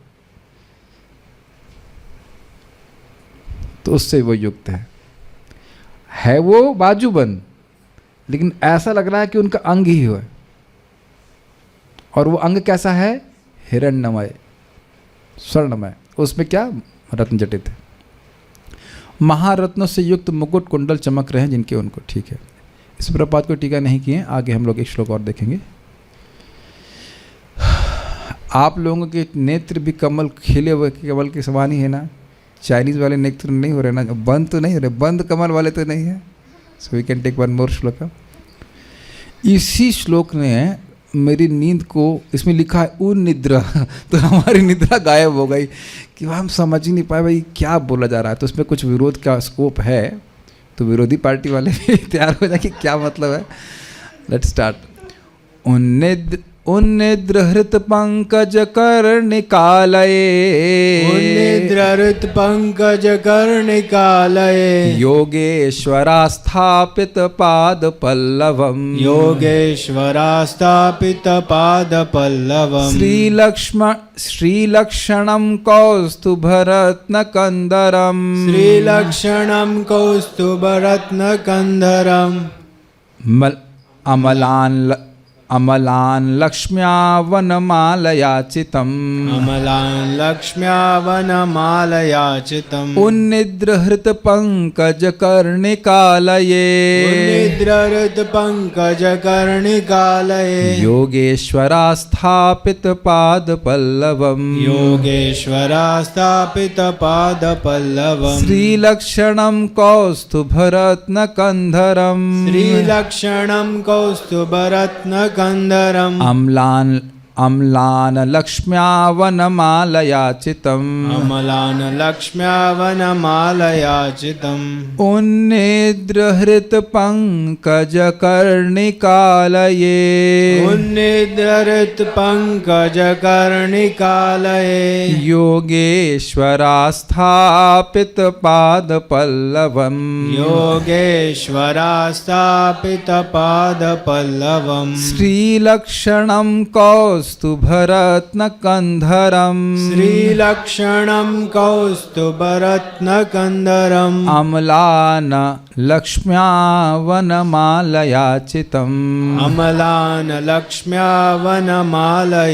तो उससे वो युक्त है वो बाजूबंद, लेकिन ऐसा लग रहा है कि उनका अंग ही है। और वो अंग कैसा है? हिरण्यमय, स्वर्णमय। उसमें क्या? रत्न जटित है। महारत्नों से युक्त मुकुट कुंडल चमक रहे हैं जिनके उनको, ठीक है। इस प्रपात को टीका नहीं किए, आगे हम लोग एक श्लोक और देखेंगे। आप लोगों के नेत्र भी कमल खिले हुए कमल के समान ही है ना? चाइनीज वाले नेत्र नहीं हो रहे ना, बंद तो नहीं हो रहे, बंद कमल वाले तो नहीं है। So we can take one more shloka. इसी श्लोक ने मेरी नींद को, इसमें लिखा है उनिद्रा, तो हमारी निद्रा गायब हो गई कि हम समझ ही नहीं पाए भाई क्या बोला जा रहा है। तो उसमें कुछ विरोध का स्कोप है, तो विरोधी पार्टी वाले भी तैयार हो जाए कि क्या मतलब है। Let's start. उन्निद्रहृत पंकज कर्णिकालये, उन्निद्रहृत पंकज कर्णिकालये, योगेश्वरास्थापित पाद पल्लवम, योगेश्वरास्थापित पाद पल्लवम, श्रीलक्षणं कौस्तुभरत्न कंदरम, श्रीलक्षणं कौस्तुभरत्न कंदरम, अमलान लक्ष्म्या वनमालयाचितम्, अमलान लक्ष्म्या वनमालयाचितम्, उन्निद्रहृत पंकज कर्णिकालये, उन्निद्रहृत पंकज कर्णिकालये, योगेश्वरास्थापित पाद पल्लवम्, योगेश्वरास्थापित पाद पल्लवम्, श्रीलक्षणं कौस्तुभरत्न कंधरम्, श्रीलक्षणं कौस्तुभरत्न कंदरम, अम्लान लक्ष्म्या वनमालयाचितम्, अमलान लक्ष्म्या वनमालयाचितम्, उन्निद्रहृत पंकज कर्णिकालये, उन्निद्रहृत पंकज कर्णिकालये, योगेश्वरास्थापित पाद पल्लवम्, योगेश्वरास्थापित पाद पल्लवम्, श्रीलक्षणं कौस्तुभरत्न कंधरम्, श्रीलक्षणं कौस्तुभरत्न कंदरम्, अम्लान लक्ष्म्या वनमालयाचितम्, अमलान लक्ष्म्या वनमालयाचितम्।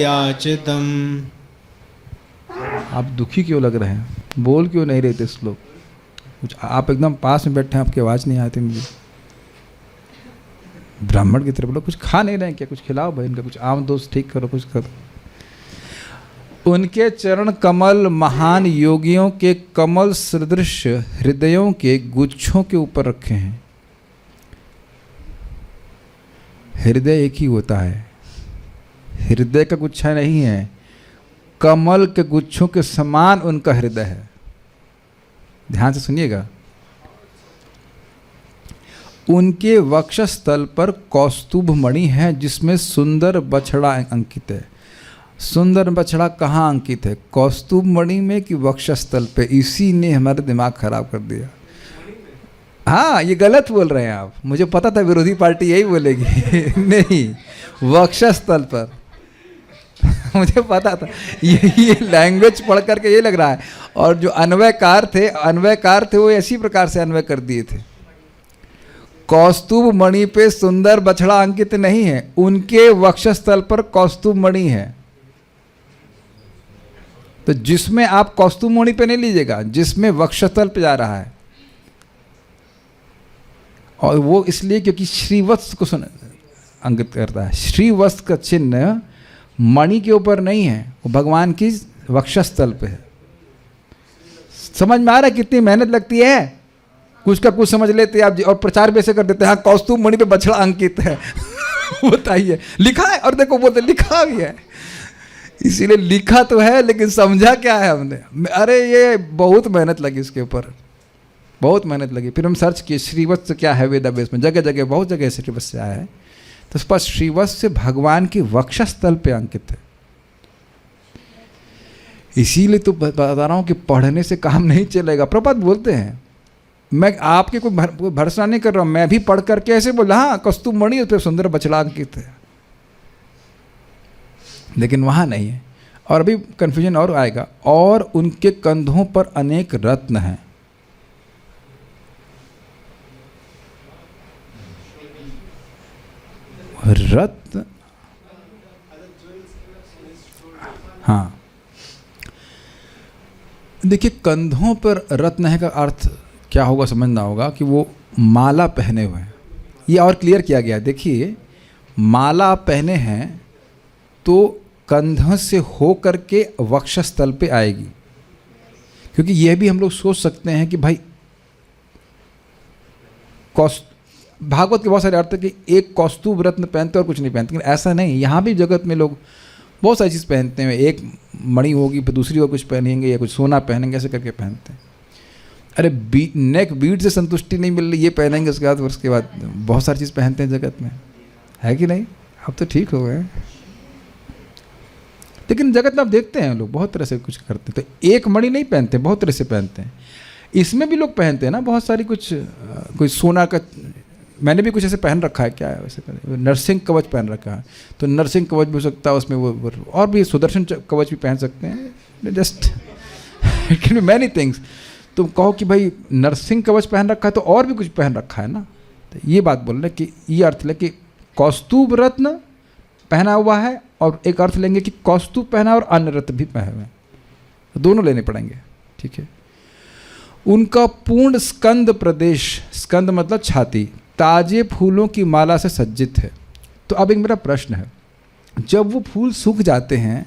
आप दुखी क्यों लग रहे हैं? बोल क्यों नहीं रहे थे श्लोक? कुछ आप एकदम पास में बैठे हैं, आपकी आवाज़ नहीं आती मुझे। ब्राह्मण की तरह बोलो, कुछ खा नहीं रहे क्या? कुछ खिलाओ भाई, इनका कुछ आम दोस्त ठीक करो, कुछ करो। उनके चरण कमल महान योगियों के कमल सदृश हृदयों के गुच्छों के ऊपर रखे हैं। हृदय एक ही होता है, हृदय का गुच्छा नहीं है। कमल के गुच्छों के समान उनका हृदय है। ध्यान से सुनिएगा। उनके वक्षस्थल पर कौस्तुभ मणि है जिसमें सुंदर बछड़ा अंकित है। सुंदर बछड़ा कहाँ अंकित है? कौस्तुभ मणि में कि वक्षस्थल पे? इसी ने हमारा दिमाग खराब कर दिया। हाँ, ये गलत बोल रहे हैं आप। मुझे पता था विरोधी पार्टी यही बोलेगी। नहीं, वक्षस्थल पर। मुझे पता था, ये लैंग्वेज पढ़ करके ये लग रहा है। और जो अन्वयकार थे वो इसी प्रकार से अन्वय कर दिए थे। कौस्तुभ मणि पे सुंदर बछड़ा अंकित नहीं है, उनके वक्षस्थल पर कौस्तुभ मणि है। तो जिसमें आप कौस्तुभ मणि पे नहीं लीजिएगा, जिसमें वक्षस्थल पे जा रहा है। और वो इसलिए क्योंकि श्रीवत्स को अंकित करता है। श्रीवत्स का चिन्ह मणि के ऊपर नहीं है, वो भगवान की वक्षस्थल पे है। समझ में आ रहा है कितनी मेहनत लगती है? कुछ का कुछ समझ लेते आप और प्रचार भी ऐसे कर देते हैं। हाँ, कौस्तुभ मणि पे बछड़ा अंकित है। बताइए, लिखा है। और देखो बोलते लिखा भी है। इसीलिए लिखा तो है, लेकिन समझा क्या है हमने? अरे ये बहुत मेहनत लगी इसके ऊपर, बहुत मेहनत लगी। फिर हम सर्च किए श्रीवत्स क्या है वेदावेश में। जगह जगह बहुत जगह श्रीवत्स से आया है। तो स्पष्ट श्रीवत्स से भगवान के वक्षस्थल पे अंकित है। इसीलिए तो बता रहा हूं कि पढ़ने से काम नहीं चलेगा। प्रपद बोलते हैं, मैं आपके कोई भरोसा नहीं कर रहा हूं, मैं भी पढ़ करके ऐसे बोला हाँ कौस्तुभ मणि उस पर सुंदर बछड़ा अंकित है, लेकिन वहां नहीं है। और अभी कंफ्यूजन और आएगा। और उनके कंधों पर अनेक रत्न हैं। रत्न, हाँ देखिए, कंधों पर रत्न है का अर्थ क्या होगा समझना होगा कि वो माला पहने हुए हैं। ये और क्लियर किया गया। देखिए, माला आप पहने हैं तो कंधों से हो करके वक्षस्थल पे आएगी। क्योंकि यह भी हम लोग सोच सकते हैं कि भाई भागवत के बहुत सारे अर्थ है कि एक कौस्तुभ रत्न पहनते और कुछ नहीं पहनते, लेकिन ऐसा नहीं। यहाँ भी जगत में लोग बहुत सारी चीज़ पहनते हैं। एक मणि होगी, फिर दूसरी और कुछ पहनेंगे या कुछ सोना पहनेंगे, ऐसे करके पहनते हैं। अरे नेक बीड से संतुष्टि नहीं मिल रही, ये पहनेंगे, उसके बाद बहुत सारी चीज़ पहनते हैं जगत में, है कि नहीं? अब तो ठीक हो गए। लेकिन जगत में आप देखते हैं लोग बहुत तरह से कुछ करते हैं। तो एक मणि नहीं पहनते, बहुत तरह से पहनते हैं। इसमें भी लोग पहनते हैं ना बहुत सारी, कोई सोना का। मैंने भी कुछ ऐसे पहन रखा है। क्या है वैसे? नरसिंह कवच पहन रखा है। तो नरसिंह कवच भी हो सकता है उसमें, वो और भी सुदर्शन कवच भी पहन सकते हैं। Just it can be many things. तुम कहो कि भाई नरसिंह कवच पहन रखा है तो और भी कुछ पहन रखा है ना। तो ये बात बोल रहे कि ये अर्थ ले कि कौस्तुभ रत्न पहना हुआ है, और एक अर्थ लेंगे कि कौस्तुभ पहना और अन्य रत्न भी पहने हुए हैं। तो दोनों लेने पड़ेंगे, ठीक है। उनका पूर्ण स्कंद प्रदेश, स्कंद मतलब छाती, ताजे फूलों की माला से सज्जित है। तो अब एक मेरा प्रश्न है, जब वो फूल सूख जाते हैं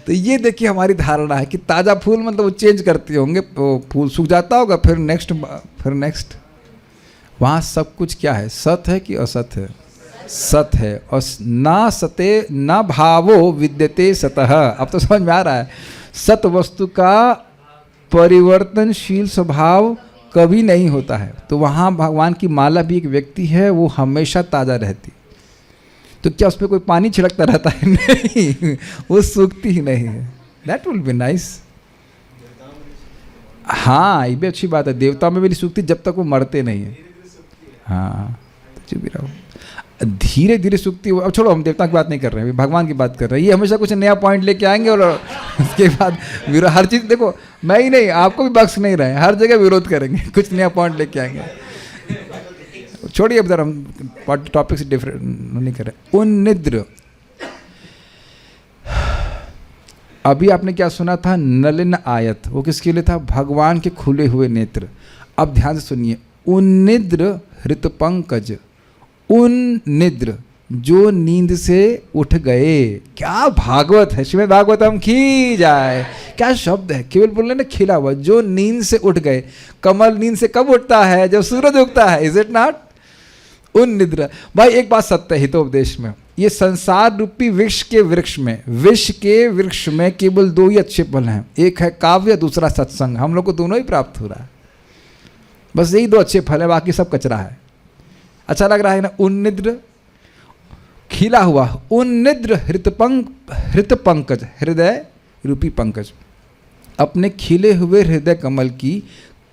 तो ये देखिए हमारी धारणा है कि ताज़ा फूल मतलब वो चेंज करते होंगे, वो फूल सूख जाता होगा, फिर नेक्स्ट। वहाँ सब कुछ क्या है? सत है कि असत है? सत है। और ना सते ना भावो विद्यते सतः। अब तो समझ में आ रहा है, सत वस्तु का परिवर्तनशील स्वभाव कभी नहीं होता है। तो वहाँ भगवान की माला भी एक व्यक्ति है, वो हमेशा ताज़ा रहती। तो क्या उस पर कोई पानी छिड़कता रहता है? नहीं, वो सूखती ही नहीं है। That will be nice. हाँ, ये भी अच्छी बात है। देवताओं में भी नहीं सूखती जब तक वो मरते नहीं है। हाँ, तो चुप ही रहो। धीरे धीरे सूखती है। अब छोड़ो, हम देवता की बात नहीं कर रहे हैं, भगवान की बात कर रहे हैं। ये हमेशा कुछ नया पॉइंट लेके आएंगे और उसके बाद हर चीज़, देखो मैं ही नहीं, आपको भी बख्श नहीं रहे, हर जगह विरोध करेंगे, कुछ नया पॉइंट लेके आएंगे। छोड़िए, अब जरा हम टॉपिक से डिफरेंट नहीं कर रहे। उन्निद्र, अभी आपने क्या सुना था? नलिन आयत, वो किसके लिए था? भगवान के खुले हुए नेत्र। अब ध्यान से सुनिए, उन्निद्र हृत पंकज, उन्निद्र जो नींद से उठ गए। क्या भागवत है, श्रीमद् भागवतम की जाए। क्या शब्द है, केवल बोल रहे ना खिला हुआ, जो नींद से उठ गए। कमल नींद से कब उठता है? जब सूरज उगता है। Is it not? उन्निद्र। भाई एक बात सत्य है हितोपदेश में, ये संसार रूपी विष के वृक्ष में केवल 2 ही अच्छे फल हैं, एक है काव्य, दूसरा सत्संग। हम लोग को दोनों ही प्राप्त हो रहा है, बस यही 2 अच्छे फल है, बाकी सब कचरा है। अच्छा लग रहा है ना? उन्निद्र खिला हुआ, उन्निद्र हृत पंकज, हृदय रूपी पंकज, अपने खिले हुए हृदय कमल की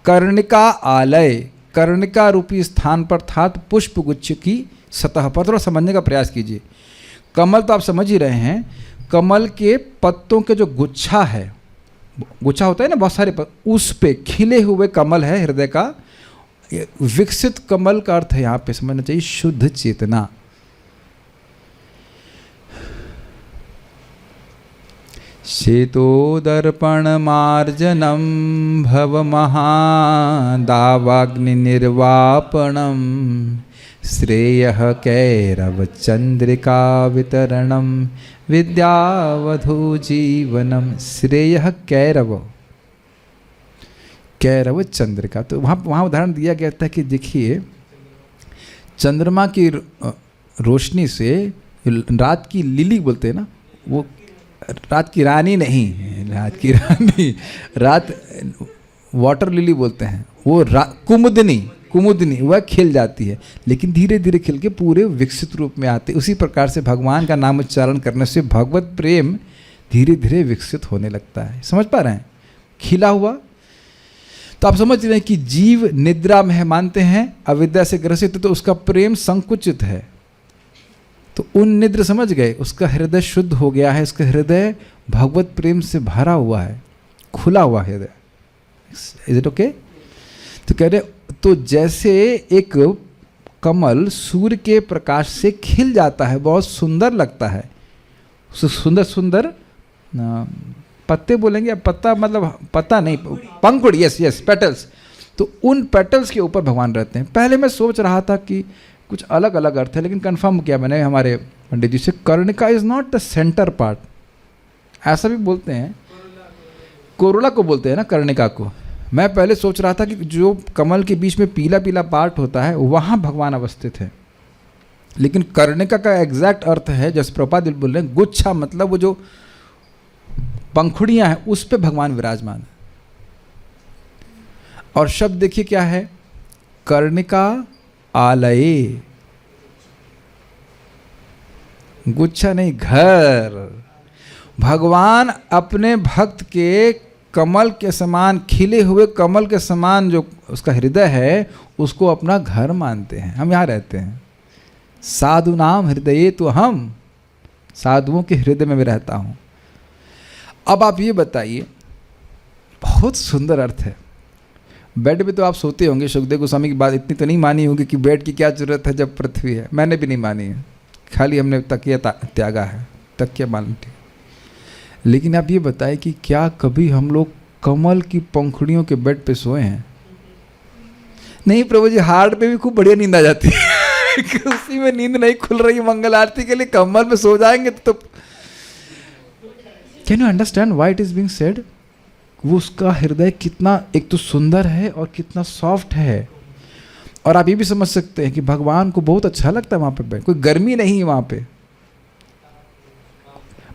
कर्णिका आलय, कर्णिका रूपी स्थान पर था पुष्प गुच्छ की सतह पर। थोड़ा समझने का प्रयास कीजिए। कमल तो आप समझ ही रहे हैं, कमल के पत्तों के जो गुच्छा है, गुच्छा होता है ना बहुत सारे उस पे खिले हुए कमल है हृदय का। विकसित कमल का अर्थ है यहाँ पे समझना चाहिए शुद्ध चेतना। शेतोदर्पण मार्जनम भव महादावाग्नि निर्वापणम श्रेयः कैरव चंद्रिका वितरणम विद्यावधू जीवनम। श्रेयः कैरव, कैरव चंद्रिका। तो वहाँ उदाहरण दिया गया था कि देखिए चंद्रमा की रोशनी से रात की लिली बोलते हैं ना, वो रात की रानी नहीं, रात की रानी, रात वाटर लिली बोलते हैं, वो कुमुदनी वह खिल जाती है, लेकिन धीरे धीरे खिल के पूरे विकसित रूप में आते। उसी प्रकार से भगवान का नाम उच्चारण करने से भगवत प्रेम धीरे धीरे विकसित होने लगता है। समझ पा रहे हैं? खिला हुआ। तो आप समझ रहे हैं कि जीव निद्रा में है, मानते हैं, अविद्या से ग्रसित, तो उसका प्रेम संकुचित है। तो उन निद्र समझ गए, उसका हृदय शुद्ध हो गया है, उसका हृदय भगवत प्रेम से भरा हुआ है, खुला हुआ हृदय। Is it okay? तो कह रहे, तो जैसे एक कमल सूर्य के प्रकाश से खिल जाता है, बहुत सुंदर लगता है, सुंदर सुंदर पत्ते बोलेंगे, पत्ता मतलब पत्ता नहीं, पंखुड़ी, यस पेटल्स। तो उन पेटल्स के ऊपर भगवान रहते हैं। पहले मैं सोच रहा था कि कुछ अलग अलग अर्थ है, लेकिन कंफर्म किया मैंने हमारे पंडित जी से, karnika is not the centre part, ऐसा भी बोलते हैं, कोरोला को बोलते हैं ना कर्णिका को। मैं पहले सोच रहा था कि जो कमल के बीच में पीला पीला पार्ट होता है वहाँ भगवान अवस्थित है, लेकिन कर्णिका का एग्जैक्ट अर्थ है, जैसे प्रभुपाद बोल रहे हैं, गुच्छा मतलब वो जो पंखुड़ियाँ हैं उस पे भगवान विराजमान है। और शब्द देखिए क्या है, कर्णिका आलये, गुच्छा नहीं, घर। भगवान अपने भक्त के कमल के समान, खिले हुए कमल के समान जो उसका हृदय है, उसको अपना घर मानते हैं। हम यहाँ रहते हैं। साधु नाम हृदये तो हम, साधुओं के हृदय में मैं रहता हूँ। अब आप ये बताइए, बहुत सुंदर अर्थ है। बेड पे तो आप सोते होंगे, सुखदेव गोस्वामी की बात इतनी तो नहीं मानी होगी कि बेड की क्या जरूरत है जब पृथ्वी है। मैंने भी नहीं मानी है, खाली हमने तकिया त्यागा है, तकिया मानते। लेकिन आप ये बताएं कि क्या कभी हम लोग कमल की पंखुड़ियों के बेड पे सोए हैं? नहीं प्रभु जी, हार्ट पे भी खूब बढ़िया नींद आ जाती है उसी में नींद नहीं खुल रही, मंगल आरती के लिए कमल पे सो जाएंगे तो can you understand why it is being said? वो उसका हृदय कितना एक तो सुंदर है और कितना सॉफ्ट है। और आप ये भी समझ सकते हैं कि भगवान को बहुत अच्छा लगता है वहाँ पे, कोई गर्मी नहीं है वहाँ पे।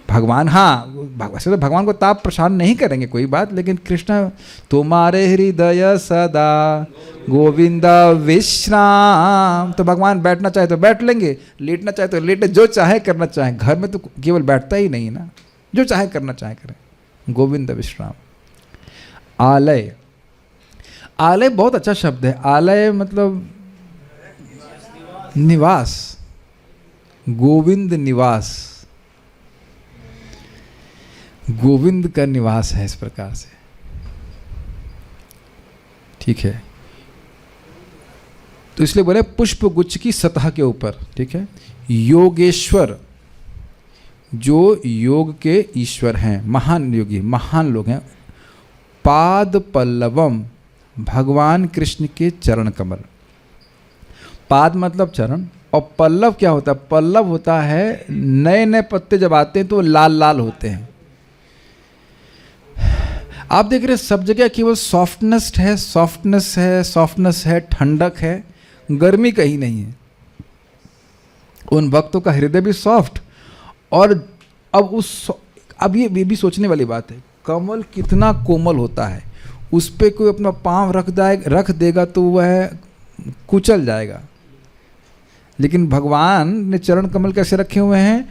भगवान, हाँ वैसे तो भगवान को ताप परेशान नहीं करेंगे कोई बात, लेकिन कृष्ण तुम्हारे हृदय सदा गोविंद विश्राम, तो भगवान बैठना चाहे तो बैठ लेंगे, लेटना चाहे तो लेटे, जो चाहे करना चाहे। घर में तो केवल बैठता ही नहीं ना, जो चाहे करना चाहे करें। गोविंद विश्राम। आलय, आलय बहुत अच्छा शब्द है। आलय मतलब निवास, गोविंद निवास, गोविंद का निवास है इस प्रकार से। ठीक है, तो इसलिए बोले पुष्प गुच्छ की सतह के ऊपर। ठीक है, योगेश्वर, जो योग के ईश्वर हैं, महान योगी, महान लोग हैं। पाद पल्लवम, भगवान कृष्ण के चरण कमल। पाद मतलब चरण, और पल्लव क्या होता है? पल्लव होता है नए नए पत्ते जब आते हैं तो लाल लाल होते हैं। आप देख रहे सब जगह केवल सॉफ्टनेस है, सॉफ्टनेस है, सॉफ्टनेस है, ठंडक है, गर्मी कहीं नहीं है। उन भक्तों का हृदय भी सॉफ्ट। और अब ये भी सोचने वाली बात है, कमल कितना कोमल होता है, उस पर कोई अपना पाँव रख देगा तो वह कुचल जाएगा। लेकिन भगवान ने चरण कमल कैसे रखे हुए हैं?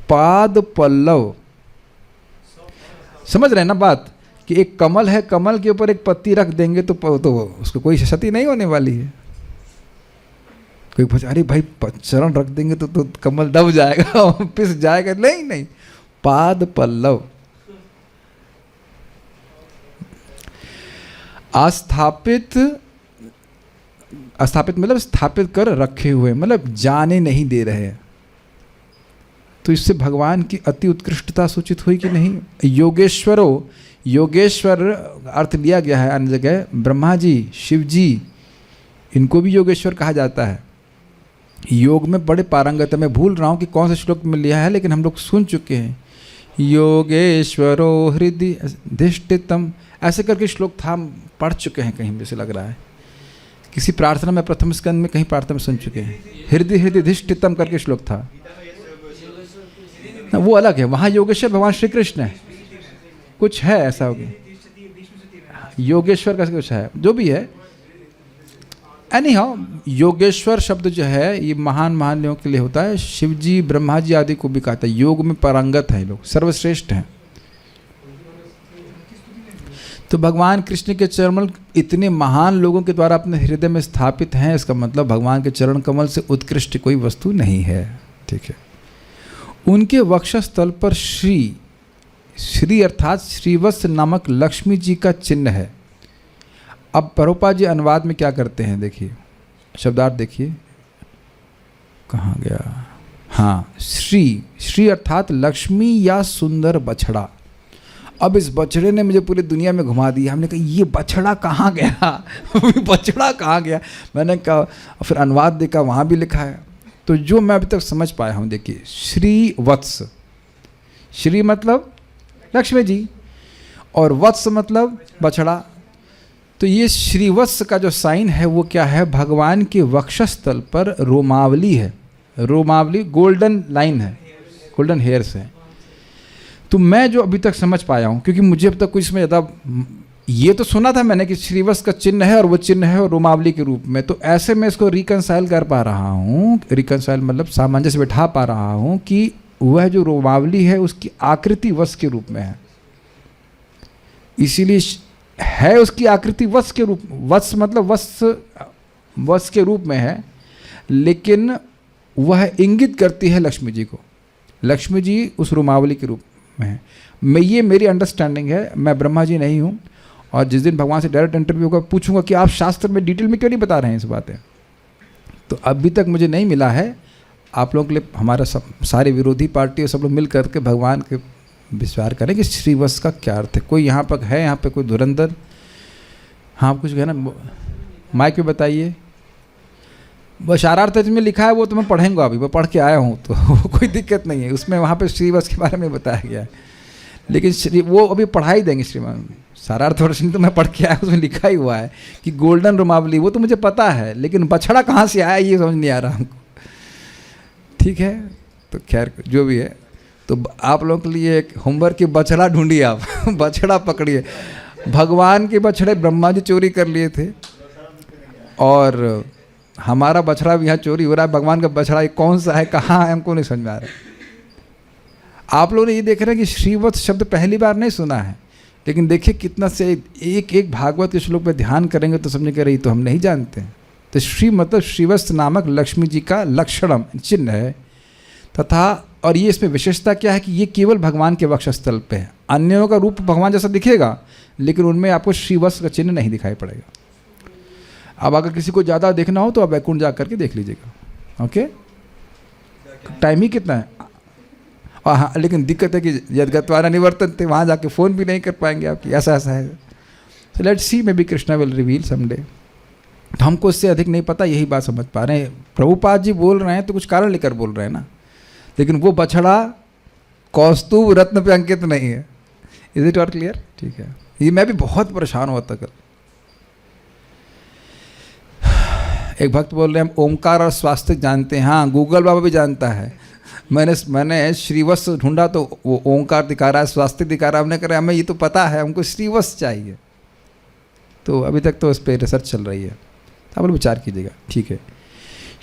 पाद पल्लव। समझ रहे हैं ना बात, कि एक कमल है, कमल के ऊपर एक पत्ती रख देंगे तो उसको कोई क्षति नहीं होने वाली है। कोई पूछे अरे भाई चरण रख देंगे तो कमल दब जाएगा पिस जाएगा। नहीं नहीं, पाद पल्लव। अस्थापित मतलब स्थापित कर रखे हुए, मतलब जाने नहीं दे रहे हैं। तो इससे भगवान की अति उत्कृष्टता सूचित हुई कि नहीं? योगेश्वरो, योगेश्वर अर्थ लिया गया है अन्य जगह, ब्रह्मा जी, शिव जी, इनको भी योगेश्वर कहा जाता है। योग में बड़े पारंगत है। मैं भूल रहा हूँ कि कौन से श्लोक में लिया है, लेकिन हम लोग सुन चुके हैं। योगेश्वरो हृदय धिष्ठितम, ऐसे करके श्लोक था, हम पढ़ चुके हैं कहीं, जैसे लग रहा है किसी प्रार्थना में, प्रथम स्कंद में कहीं प्रार्थना में सुन चुके हैं। हृदय धिष्ठितम करके श्लोक था, वो अलग है। वहाँ योगेश्वर भगवान श्री कृष्ण है, कुछ है ऐसा हो गया, योगेश्वर का कुछ है, जो भी है। एनी हाउ, योगेश्वर शब्द जो है ये महान महान लोगों के लिए होता है। शिव जी, ब्रह्मा जी आदि को भी कहता है। योग में पारंगत है लोग, सर्वश्रेष्ठ हैं। तो भगवान कृष्ण के चरण इतने महान लोगों के द्वारा अपने हृदय में स्थापित हैं, इसका मतलब भगवान के चरण कमल से उत्कृष्ट कोई वस्तु नहीं है। ठीक है। उनके वक्षस्थल पर श्री अर्थात श्रीवत्स नामक लक्ष्मी जी का चिन्ह है। अब प्रभुपाद जी अनुवाद में क्या करते हैं, देखिए शब्दार्थ देखिए, कहाँ गया? हाँ, श्री अर्थात लक्ष्मी या सुंदर बछड़ा। अब इस बछड़े ने मुझे पूरी दुनिया में घुमा दिया। हमने कहा ये बछड़ा कहाँ गया बछड़ा कहाँ गया? मैंने कहा, फिर अनुवाद देखा, वहाँ भी लिखा है। तो जो मैं अभी तक समझ पाया हूँ, देखिए, श्री वत्स, श्री मतलब लक्ष्मी जी और वत्स मतलब बछड़ा। तो ये श्रीवत्स का जो साइन है वो क्या है? भगवान के वक्षस्थल पर रोमावली है। रोमावली गोल्डन लाइन है, गोल्डन हेयर्स है। तो मैं जो अभी तक समझ पाया हूँ, क्योंकि मुझे अब तक कुछ इसमें ज़्यादा, ये तो सुना था मैंने कि श्रीवत्स का चिन्ह है और वो चिन्ह है और रोमावली के रूप में, तो ऐसे मैं इसको रिकंसाइल कर पा रहा हूँ। रिकंसाइल मतलब सामंजस्य बिठा पा रहा हूँ कि वह जो रोमावली है उसकी आकृति वत्स के रूप में है, इसीलिए है उसकी आकृति वत्स के रूप, वत्स मतलब वत्स के रूप में है, लेकिन वह इंगित करती है लक्ष्मी जी को। लक्ष्मी जी उस रोमावली के रूप में है। ये मेरी अंडरस्टैंडिंग है, मैं ब्रह्मा जी नहीं हूँ। और जिस दिन भगवान से डायरेक्ट इंटरव्यू होगा, पूछूंगा कि आप शास्त्र में डिटेल में क्यों नहीं बता रहे हैं इस बातें। तो अभी तक मुझे नहीं मिला है। आप लोगों के लिए हमारा सारे विरोधी पार्टी और सब लोग मिल करके भगवान के विचार करें कि श्रीवत्स का क्या अर्थ है। कोई यहाँ पर है, यहाँ पे कोई धुरंधर? हाँ, कुछ कहना माइक पे बताइए। वो शारार्थ में लिखा है, वो तो मैं पढ़ूंगा, अभी मैं पढ़ के आया हूँ, तो कोई दिक्कत नहीं है उसमें। वहाँ पे श्रीवत्स के बारे में बताया गया है, लेकिन वो अभी पढ़ाई देंगे श्रीमान। सारार्थ वर्षन तो मैं पढ़ के आया, उसमें लिखा ही हुआ है कि गोल्डन रोमावली, वो तो मुझे पता है, लेकिन बछड़ा कहाँ से आया ये समझ नहीं आ रहा हमको। ठीक है, तो खैर जो भी है, तो आप लोगों के लिए एक होमवर्क की बछड़ा ढूंढिए आप बछड़ा पकड़िए। भगवान के बछड़े ब्रह्मा जी चोरी कर लिए थे और हमारा बछड़ा भी यहाँ चोरी हो रहा है। भगवान का बछड़ा कौन सा है, कहाँ है, हमको नहीं समझ में आ रहा। आप लोग ने ये देख रहे हैं कि श्रीवत्स शब्द पहली बार नहीं सुना है, लेकिन देखिए कितना से एक एक भागवत के श्लोक पे ध्यान करेंगे तो समझ के रही तो हम नहीं जानते। तो श्री मतलब श्रीवत्स नामक लक्ष्मी जी का लक्षणम चिन्ह है तथा, और ये इसमें विशेषता क्या है कि ये केवल भगवान के वक्षस्थल पे है। अन्यों का रूप भगवान जैसा दिखेगा, लेकिन उनमें आपको श्रीवत्स का चिन्ह नहीं दिखाई पड़ेगा। अब अगर किसी को ज़्यादा देखना हो तो आप वैकुंठ जा करके देख लीजिएगा। ओके, टाइम ही कितना है? और हाँ, लेकिन दिक्कत है कि यद्गत्वा न निवर्तन्ते, वहाँ जाके फ़ोन भी नहीं कर पाएंगे आपकी, ऐसा ऐसा है। So let's see, may be Krishna will reveal someday. तो हमको इससे अधिक नहीं पता, यही बात समझ पा रहे हैं। प्रभुपाद जी बोल रहे हैं तो कुछ कारण लेकर बोल रहे हैं ना, लेकिन वो बछड़ा कौस्तुभ रत्न पे अंकित नहीं है। Is it all clear? ठीक है। ये मैं भी बहुत परेशान हुआ था कल। एक भक्त बोल रहे हैं हम ओमकार और स्वास्तिक जानते हैं। हाँ, गूगल बाबा भी जानता है। मैंने श्रीवत्स ढूंढा तो वो ओंकार दिखा रहा है, स्वास्तिक दिखा रहा है। हमने कहा हमें ये तो पता है, हमको श्रीवत्स चाहिए। तो अभी तक तो इस पर रिसर्च चल रही है, तो आप लोग विचार कीजिएगा। ठीक है।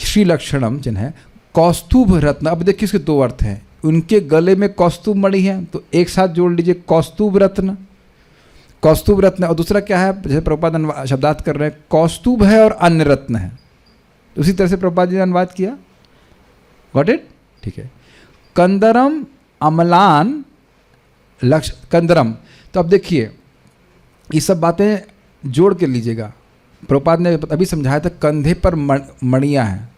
श्री लक्षणम जिन्हें कौस्तुभ रत्न, अब देखिए इसके दो अर्थ हैं। उनके गले में कौस्तुभ मणि है, तो एक साथ जोड़ लीजिए कौस्तुभ रत्न, कौस्तुभ रत्न। और दूसरा क्या है, जैसे प्रभुपाद शब्दार्थ कर रहे हैं, कौस्तुभ है और अन्य रत्न है। उसी तरह से प्रभुपाद जी ने अनुवाद किया। Got it? ठीक है। कंदरम अमलान लक्ष कंदरम, तो अब देखिए ये सब बातें जोड़ के लीजिएगा। प्रभुपाद ने अभी समझाया था कंधे पर मणियाँ हैं,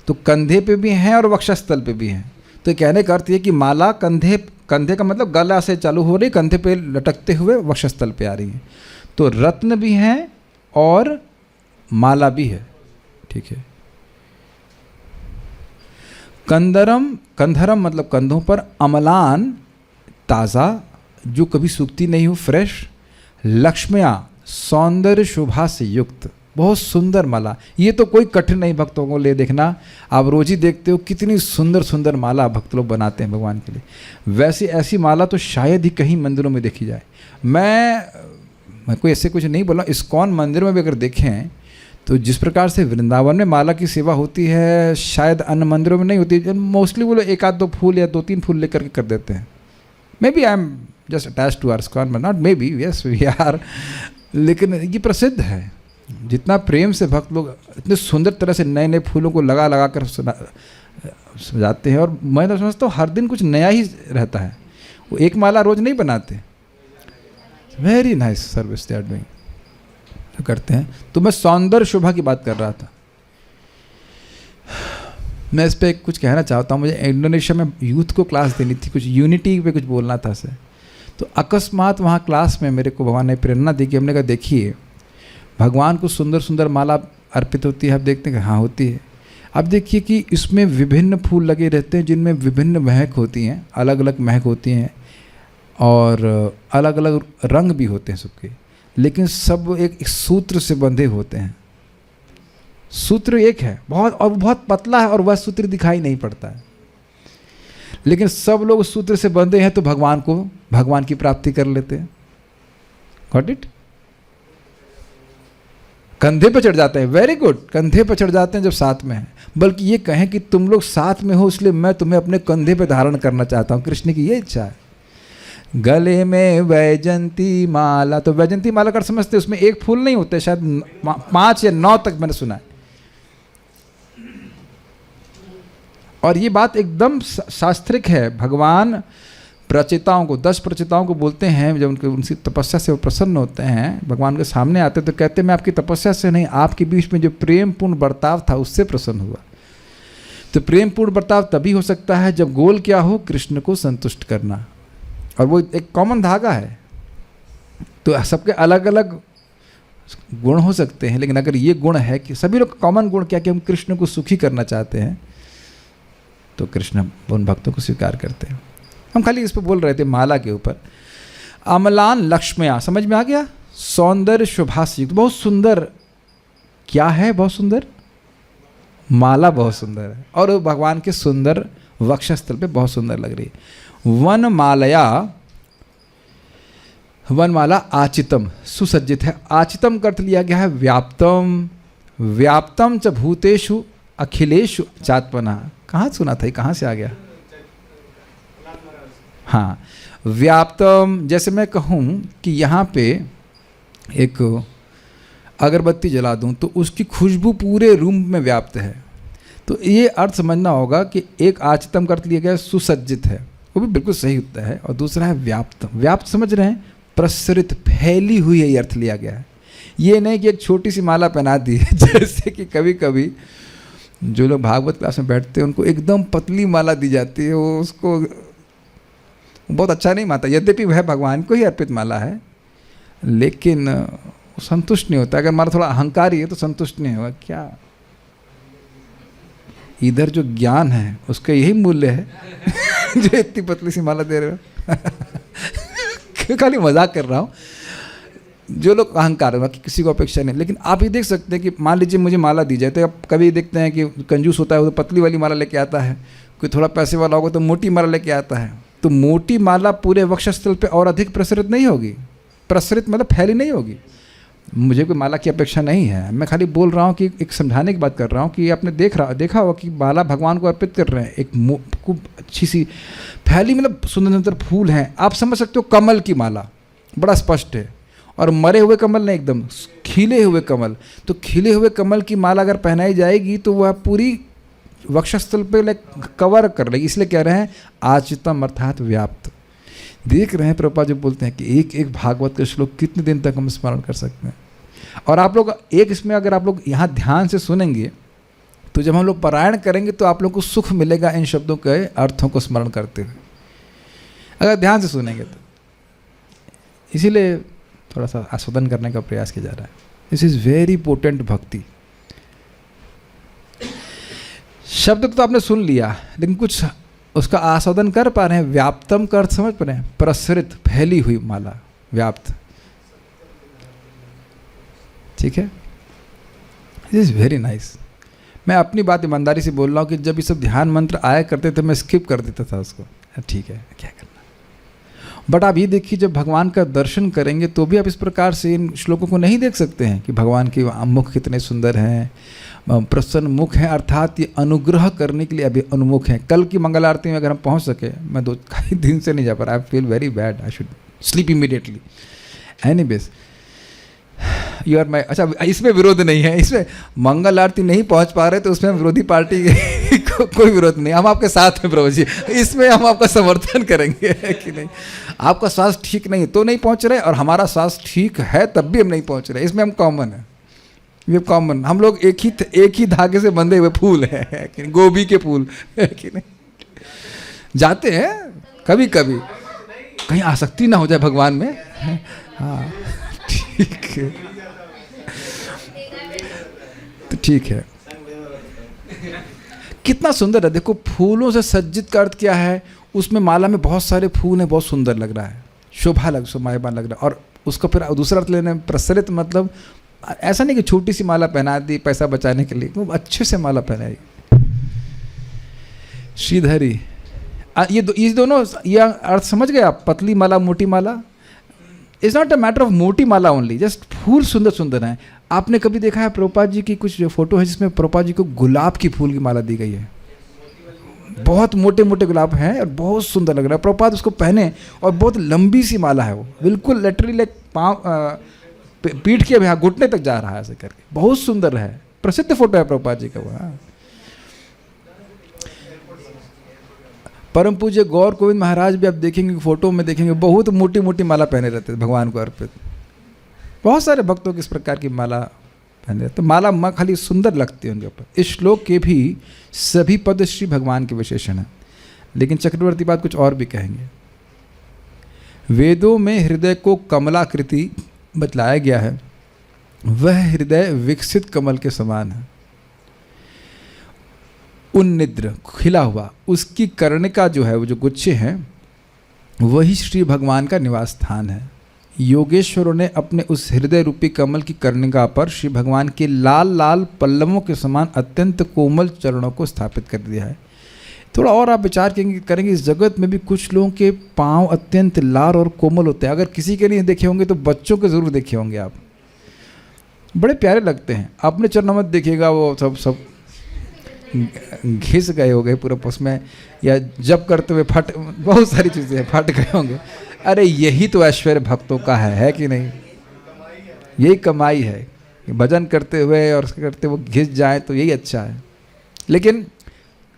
तो कंधे पे भी हैं और वक्षस्थल पे भी हैं। तो कहने का अर्थ ये कि माला कंधे का मतलब गला से चालू हो रही, कंधे पे लटकते हुए वक्षस्थल पे आ रही है। तो रत्न भी हैं और माला भी है। ठीक है। कंधरम मतलब कंधों पर, अमलान ताज़ा जो कभी सूखती नहीं हो, फ्रेश, लक्ष्म्या सौंदर्य शोभा से युक्त, बहुत सुंदर माला। ये तो कोई कठिन नहीं भक्तों को ले देखना, आप रोज ही देखते हो कितनी सुंदर सुंदर माला भक्त लोग बनाते हैं भगवान के लिए। वैसे ऐसी माला तो शायद ही कहीं मंदिरों में देखी जाए। मैं कोई ऐसे कुछ नहीं बोला, इस्कॉन मंदिर में भी अगर देखें तो जिस प्रकार से वृंदावन में माला की सेवा होती है, शायद अन्य मंदिरों में नहीं होती। मोस्टली वो लोग एक आध दो फूल या दो तीन फूल लेकर के कर देते हैं। Maybe I am just attach to our ISKCON, but not maybe, yes we are. लेकिन ये प्रसिद्ध है, जितना प्रेम से भक्त लोग इतने सुंदर तरह से नए नए फूलों को लगा लगा कर सजाते हैं। और मैं तो समझता हूँ हर दिन कुछ नया ही रहता है, वो एक माला रोज नहीं बनाते। Very nice service they are doing, करते हैं। तो मैं सौंदर्य शोभा की बात कर रहा था। मैं इस पर कुछ कहना चाहता हूँ। मुझे इंडोनेशिया में यूथ को क्लास देनी थी, कुछ यूनिटी पे कुछ बोलना था सर। तो अकस्मात वहाँ क्लास में मेरे को भगवान ने प्रेरणा दी कि हमने कहा देखिए भगवान को सुंदर सुंदर माला अर्पित होती है, आप देखते हैं हाँ होती है। अब देखिए कि इसमें विभिन्न फूल लगे रहते हैं जिनमें विभिन्न महक होती हैं, अलग अलग महक होती हैं और अलग अलग रंग भी होते हैं सबके, लेकिन सब एक सूत्र से बंधे होते हैं। सूत्र एक है बहुत, और बहुत पतला है और वह सूत्र दिखाई नहीं पड़ता है, लेकिन सब लोग उस सूत्र से बंधे हैं तो भगवान की प्राप्ति कर लेते हैं। Got it? कंधे पे चढ़ जाते हैं, वेरी गुड, कंधे पे चढ़ जाते हैं जब साथ में हैं। बल्कि ये कहें कि तुम लोग साथ में हो इसलिए मैं तुम्हें अपने कंधे पे धारण करना चाहता हूँ। कृष्ण की ये इच्छा है। गले में वैजंती माला, तो वैजंती माला कर समझते उसमें एक फूल नहीं होते, शायद 5 या 9 तक मैंने सुना है। और ये बात एकदम शास्त्रिक है। भगवान प्रचेताओं को, 10 प्रचेताओं को बोलते हैं, जब उनकी तपस्या से वो प्रसन्न होते हैं, भगवान के सामने आते तो कहते हैं मैं आपकी तपस्या से नहीं, आपके बीच में जो प्रेम पूर्ण बर्ताव था उससे प्रसन्न हुआ। तो प्रेम पूर्ण बर्ताव तभी हो सकता है जब गोल क्या हो, कृष्ण को संतुष्ट करना। और वो एक कॉमन धागा है। तो सबके अलग अलग गुण हो सकते हैं, लेकिन अगर ये गुण है कि सभी लोग कॉमन गुण क्या कि हम कृष्ण को सुखी करना चाहते हैं, तो कृष्ण उन भक्तों को स्वीकार करते हैं। हम खाली इस पर बोल रहे थे माला के ऊपर। अमलान लक्ष्म्या, समझ में आ गया? सौंदर्य शोभा से युक्त, बहुत सुंदर। क्या है बहुत सुंदर? माला बहुत सुंदर है, और भगवान के सुंदर वक्षस्थल पे बहुत सुंदर लग रही है। वनमाला आचितम, सुसज्जित है। आचितम का अर्थ लिया गया है व्याप्तम। व्याप्तम च भूतेषु अखिलेषु चात्मना। कहाँ सुना था, कहाँ से आ गया? हाँ, व्याप्तम, जैसे मैं कहूँ कि यहाँ पे एक अगरबत्ती जला दूँ तो उसकी खुशबू पूरे रूम में व्याप्त है। तो ये अर्थ समझना होगा कि एक आचितम का अर्थ लिया गया सुसज्जित है, वो भी बिल्कुल सही होता है। और दूसरा है व्याप्त। व्याप्त समझ रहे हैं? प्रसरित, फैली हुई है, ये अर्थ लिया गया है। ये नहीं कि एक छोटी सी माला पहना दी है। जैसे कि कभी कभी जो लोग भागवत क्लास में बैठते हैं उनको एकदम पतली माला दी जाती है, वो उसको बहुत अच्छा नहीं मानता, यद्यपि वह भगवान को ही अर्पित माला है, लेकिन संतुष्ट नहीं होता। अगर माला थोड़ा अहंकारी है तो संतुष्ट नहीं होगा। क्या इधर जो ज्ञान है उसका यही मूल्य है जो इतनी पतली सी माला दे रहे हो। खाली मजाक कर रहा हूँ। जो लोग अहंकार है, बाकी किसी को अपेक्षा नहीं। लेकिन आप ये देख सकते हैं कि मान लीजिए मुझे माला दी जाए, तो आप कभी देखते हैं कि कंजूस होता है वो तो पतली वाली माला लेके आता है, कोई थोड़ा पैसे वाला होगा तो मोटी माला लेके आता है। तो मोटी माला पूरे वक्षस्थल पे और अधिक प्रसरित नहीं होगी, प्रसरित मतलब फैली नहीं होगी। मुझे कोई माला की अपेक्षा नहीं है, मैं खाली बोल रहा हूँ कि एक समझाने की बात कर रहा हूँ कि आपने देखा होगा कि माला भगवान को अर्पित कर रहे हैं, एक खूब अच्छी सी फैली, मतलब सुंदर सुंदर फूल हैं। आप समझ सकते हो कमल की माला, बड़ा स्पष्ट है, और मरे हुए कमल नहीं, एकदम खिले हुए कमल। तो खिले हुए कमल की माला अगर पहनाई जाएगी तो वह पूरी वक्षस्थल पे लाइक कवर कर लेगी। इसलिए कह रहे हैं आचितम अर्थात व्याप्त। देख रहे हैं प्रभुपाद जी बोलते हैं कि एक एक भागवत का श्लोक कितने दिन तक हम स्मरण कर सकते हैं। और आप लोग एक इसमें अगर आप लोग यहाँ ध्यान से सुनेंगे तो जब हम लोग पारायण करेंगे तो आप लोग को सुख मिलेगा इन शब्दों के अर्थों को स्मरण करते हुए, अगर ध्यान से सुनेंगे तो। इसीलिए थोड़ा सा आस्वादन करने का प्रयास किया जा रहा है। दिस इज वेरी पोटेंट भक्ति। शब्द तो आपने सुन लिया, लेकिन कुछ उसका आस्वादन कर पा रहे हैं। व्याप्तम का अर्थ समझ पा रहे हैं, प्रसरित, फैली हुई माला, व्याप्त। ठीक है, दिस इज वेरी नाइस। मैं अपनी बात ईमानदारी से बोल रहा हूँ कि जब ये सब ध्यान मंत्र आया करते थे मैं स्किप कर देता था उसको, ठीक है क्या करना। बट आप ये देखिए जब भगवान का दर्शन करेंगे तो भी आप इस प्रकार से इन श्लोकों को नहीं देख सकते हैं कि भगवान के मुख कितने सुंदर हैं, प्रसन्न मुख हैं, अर्थात ये अनुग्रह करने के लिए अभी अनुमुख हैं। कल की मंगल आरती में अगर हम पहुंच सके, मैं कई दिन से नहीं जा पा रहा, I feel very bad, I should sleep immediately. Anyways you are my, अच्छा इसमें विरोध नहीं है, इसमें मंगल आरती नहीं पहुंच पा रहे तो उसमें विरोधी पार्टी कोई विरोध नहीं, हम आपके साथ हैं प्रभु जी, इसमें हम आपका समर्थन करेंगे कि नहीं। आपका स्वास्थ्य ठीक नहीं तो नहीं पहुंच रहे, और हमारा स्वास्थ्य ठीक है तब भी हम नहीं पहुंच रहे, इसमें हम कॉमन है, ये कॉमन। हम लोग एक ही धागे से बंधे हुए फूल हैं कि नहीं, गोभी के फूल है कि नहीं। जाते हैं कभी कभी, कहीं आसक्ति ना हो जाए भगवान में। हाँ ठीक है, तो ठीक है। कितना सुंदर है, देखो फूलों से सज्जित का अर्थ क्या है, उसमें माला में बहुत सारे फूल हैं, बहुत सुंदर लग रहा है, शोभायमान लग रहा है। और उसको फिर दूसरा अर्थ लेने प्रसरित, मतलब ऐसा नहीं कि छोटी सी माला पहना दी पैसा बचाने के लिए, वो अच्छे से माला पहनाई। श्रीधरी, ये दोनों ये अर्थ समझ गए आप, पतली माला मोटी माला। It's not a matter of मोटी माला ओनली, जस्ट फूल सुंदर सुंदर हैं। आपने कभी देखा है प्रभुपाद जी की कुछ फोटो है जिसमें प्रभुपाद जी को गुलाब की फूल की माला दी गई है, बहुत मोटे मोटे गुलाब हैं और बहुत सुंदर लग रहा है। प्रभुपाद उसको पहने और बहुत लंबी सी माला है वो, बिल्कुल लिटरली लाइक पाँव पीठ के अभी घुटने तक जा रहा है ऐसे करके, बहुत सुंदर है, प्रसिद्ध फोटो है प्रभुपाद जी का वो। हाँ, परम पूज्य गौर गोविंद महाराज भी आप देखेंगे फोटो में देखेंगे बहुत मोटी मोटी माला पहने रहते थे भगवान को अर्पित। बहुत सारे भक्तों की इस प्रकार की माला पहने रहते, माला माँ खाली सुंदर लगती है उनके ऊपर। इस श्लोक के भी सभी पद श्री भगवान के विशेषण हैं, लेकिन चक्रवर्ती बात कुछ और भी कहेंगे। वेदों में हृदय को कमलाकृति बतलाया गया है, वह हृदय विकसित कमल के समान है, उन्निद्र खिला हुआ, उसकी कर्णिका जो है वो जो गुच्छे हैं वही श्री भगवान का निवास स्थान है। योगेश्वरों ने अपने उस हृदय रूपी कमल की कर्णिका पर श्री भगवान के लाल लाल पल्लवों के समान अत्यंत कोमल चरणों को स्थापित कर दिया है। थोड़ा और आप विचार करेंगे इस जगत में भी कुछ लोगों के पांव अत्यंत लाल और कोमल होते हैं। अगर किसी के नहीं देखे होंगे तो बच्चों के ज़रूर देखे होंगे आप, बड़े प्यारे लगते हैं। अपने चरणों में देखिएगा वो सब घिस गए हो गए पूरा उसमें, या जब करते हुए फट, बहुत सारी चीज़ें फट गए होंगे। अरे यही तो ऐश्वर्य भक्तों का है कि नहीं, यही कमाई है कि भजन करते हुए और करते वो घिस जाए तो यही अच्छा है। लेकिन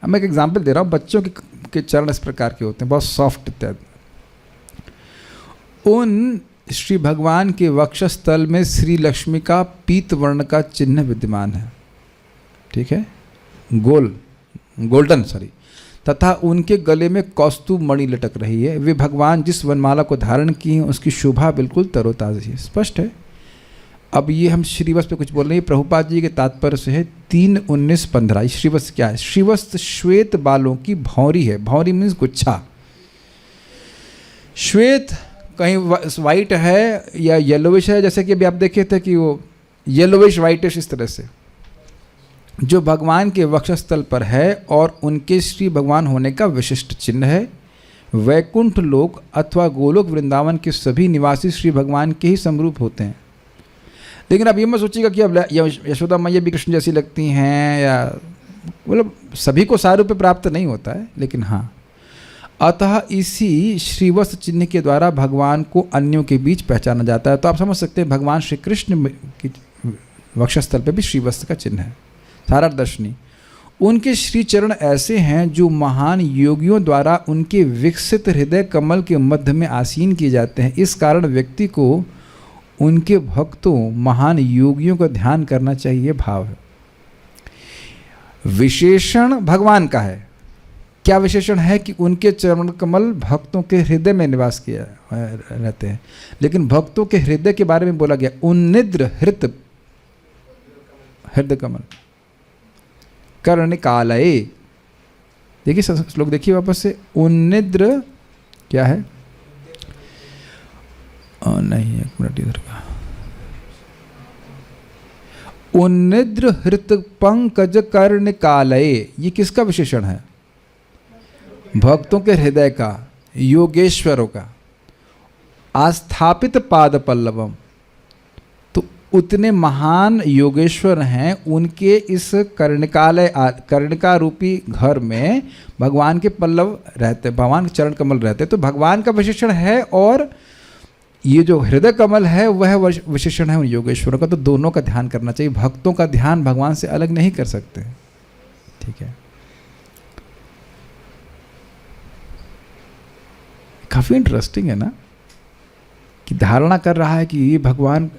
मैं एक एग्जांपल दे रहा हूँ, बच्चों के चरण इस प्रकार के होते हैं, बहुत सॉफ्ट इत्यादि। उन श्री भगवान के वक्षस्थल में श्री लक्ष्मी का पीत वर्ण का चिन्ह विद्यमान है, ठीक है, गोल्डन तथा उनके गले में कौस्तुभ मणि लटक रही है। वे भगवान जिस वनमाला को धारण की हैं उसकी शोभा बिल्कुल तरोताज़ा है, स्पष्ट है। अब ये हम श्रीवस्त्र पे कुछ बोल रहे हैं, प्रभुपाद जी के तात्पर्य से है 3:19-15। श्रीवस्त्र क्या है? श्रीवस्त्र श्वेत बालों की भौरी है, भौरी मीन्स गुच्छा। श्वेत कहीं वाइट है या येलोविश है, जैसे कि अभी आप देखे थे कि वो येलोविश वाइटिश इस तरह से, जो भगवान के वक्षस्थल पर है और उनके श्री भगवान होने का विशिष्ट चिन्ह है। वैकुंठ लोक अथवा गोलोक वृंदावन के सभी निवासी श्री भगवान के ही समरूप होते हैं। लेकिन आप ये मत सोचिएगा कि अब यशोदा मैया भी कृष्ण जैसी लगती हैं, या मतलब सभी को सारूप्य प्राप्त नहीं होता है, लेकिन हाँ, अतः इसी श्रीवस्त्र चिन्ह के द्वारा भगवान को अन्यों के बीच पहचाना जाता है। तो आप समझ सकते हैं भगवान श्री कृष्ण की वक्षस्थल पर भी श्रीवस्त्र का चिन्ह है। सारादर्शनी, उनके श्री चरण ऐसे हैं जो महान योगियों द्वारा उनके विकसित हृदय कमल के मध्य में आसीन किए जाते हैं। इस कारण व्यक्ति को उनके भक्तों महान योगियों का ध्यान करना चाहिए। भाव है, विशेषण भगवान का है। क्या विशेषण है कि उनके चरण कमल भक्तों के हृदय में निवास किया रहते हैं। लेकिन भक्तों के हृदय के बारे में बोला गया उन्निद्र हृदय कमल कर्णिकालये। देखिए श्लोक देखिए वापस से, उन्निद्र क्या है, नहीं एक मिनट इधर का, उन्निद्र हृत पंकज कर्णिकालये, ये किसका विशेषण है? भक्तों के हृदय का, योगेश्वरों का। आस्थापित पाद पल्लवम, तो उतने महान योगेश्वर हैं, उनके इस कर्णिकालय कर्णिका रूपी घर में भगवान के पल्लव रहते, भगवान के चरण कमल रहते। तो भगवान का विशेषण है और ये जो हृदय कमल है वह विशेषण है उन योगेश्वरों का। तो दोनों का ध्यान करना चाहिए। भक्तों का ध्यान भगवान से अलग नहीं कर सकते। ठीक है, काफी इंटरेस्टिंग है ना, कि धारणा कर रहा है कि ये भगवान